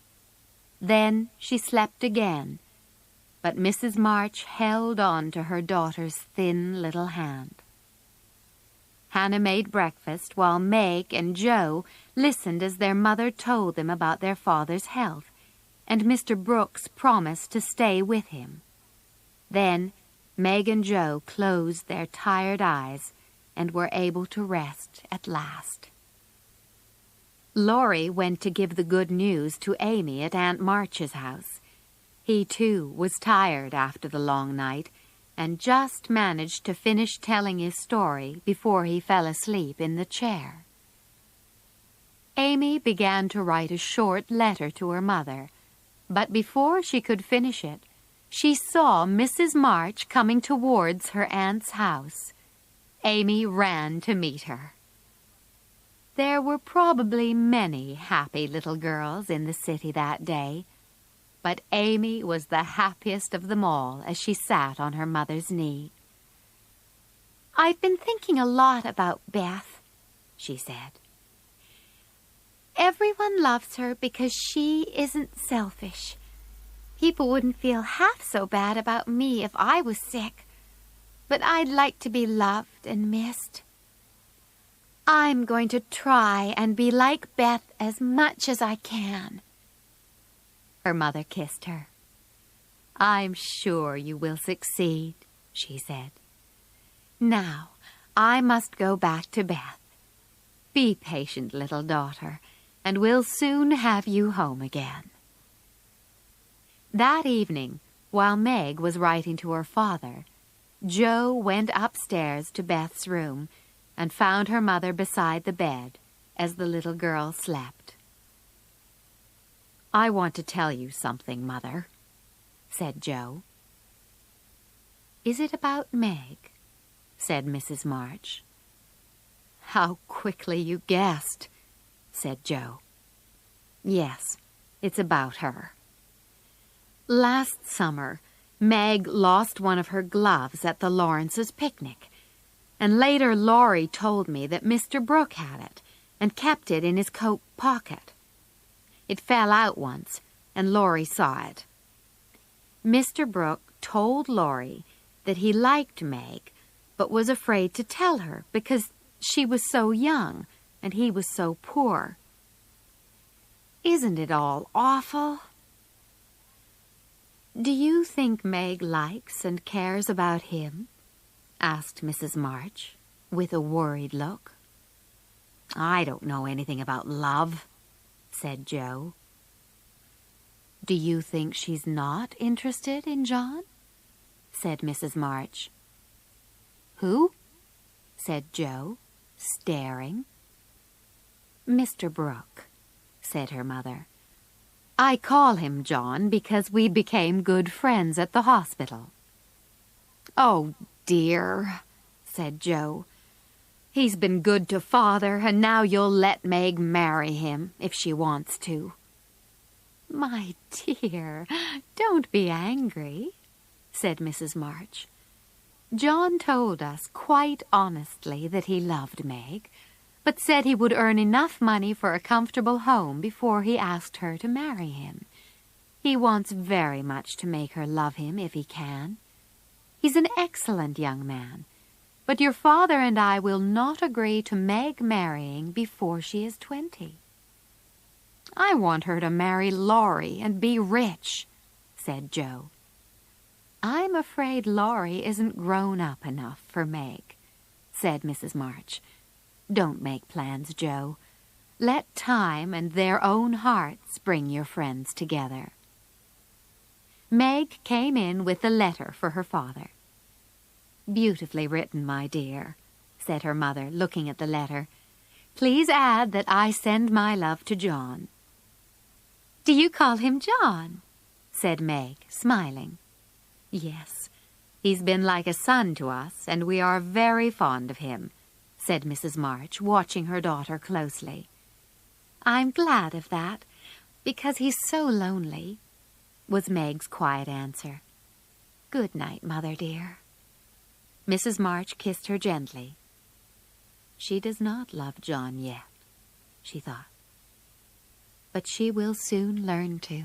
Then she slept again, but Mrs. March held on to her daughter's thin little hand. Hannah made breakfast while Meg and Jo listened as their mother told them about their father's health and Mr. Brooke's promise to stay with him. Then Meg and Jo closed their tired eyes and were able to rest at last. Laurie went to give the good news to Amy at Aunt March's house. He, too, was tired after the long night and just managed to finish telling his story before he fell asleep in the chair. Amy began to write a short letter to her mother, but before she could finish it, she saw Mrs. March coming towards her aunt's house. Amy ran to meet her. There were probably many happy little girls in the city that day, but Amy was the happiest of them all as she sat on her mother's knee. "I've been thinking a lot about Beth," she said. "Everyone loves her because she isn't selfish. People wouldn't feel half so bad about me if I was sick, but I'd like to be loved and missed. I'm going to try and be like Beth as much as I can." Her mother kissed her. "I'm sure you will succeed," she said. "Now, I must go back to Beth. Be patient, little daughter, and we'll soon have you home again." That evening, while Meg was writing to her father, Jo went upstairs to Beth's room and found her mother beside the bed as the little girl slept. "I want to tell you something, Mother," said Jo. "Is it about Meg?" said Mrs. March. "How quickly you guessed," said Jo. "Yes, It's about her. Last summer, Meg lost one of her gloves at the Lawrences' picnic, and later Laurie told me that Mr. Brooke had it and kept it in his coat pocket. It fell out once, and Laurie saw it. Mr. Brooke told Laurie that he liked Meg, but was afraid to tell her because she was so young and he was so poor. Isn't it all awful? Do you think Meg likes and cares about him? Asked Mrs. March, with a worried look. I don't know anything about love, said Joe. Do you think she's not interested in John? Said Mrs. March. Who? Said Joe, staring. Mr. Brooke, said her mother. I call him John because we became good friends at the hospital. Oh, dear, said Joe. He's been good to Father, and now you'll let Meg marry him if she wants to. My dear, don't be angry, said Mrs. March. John told us quite honestly that he loved Meg, but said he would earn enough money for a comfortable home before he asked her to marry him. He wants very much to make her love him if he can. He's an excellent young man, but your father and I will not agree to Meg marrying before she is 20. I want her to marry Laurie and be rich, said Joe. I'm afraid Laurie isn't grown up enough for Meg, said Mrs. March. Don't make plans, Joe. Let time and their own hearts bring your friends together. Meg came in with a letter for her father. Beautifully written, my dear, said her mother, looking at the letter. Please add that I send my love to John. Do you call him John? Said Meg, smiling. Yes, he's been like a son to us, and we are very fond of him, said Mrs. March, watching her daughter closely. I'm glad of that, because he's so lonely, was Meg's quiet answer. Good night, Mother dear. Mrs. March kissed her gently. She does not love John yet, she thought, but she will soon learn to.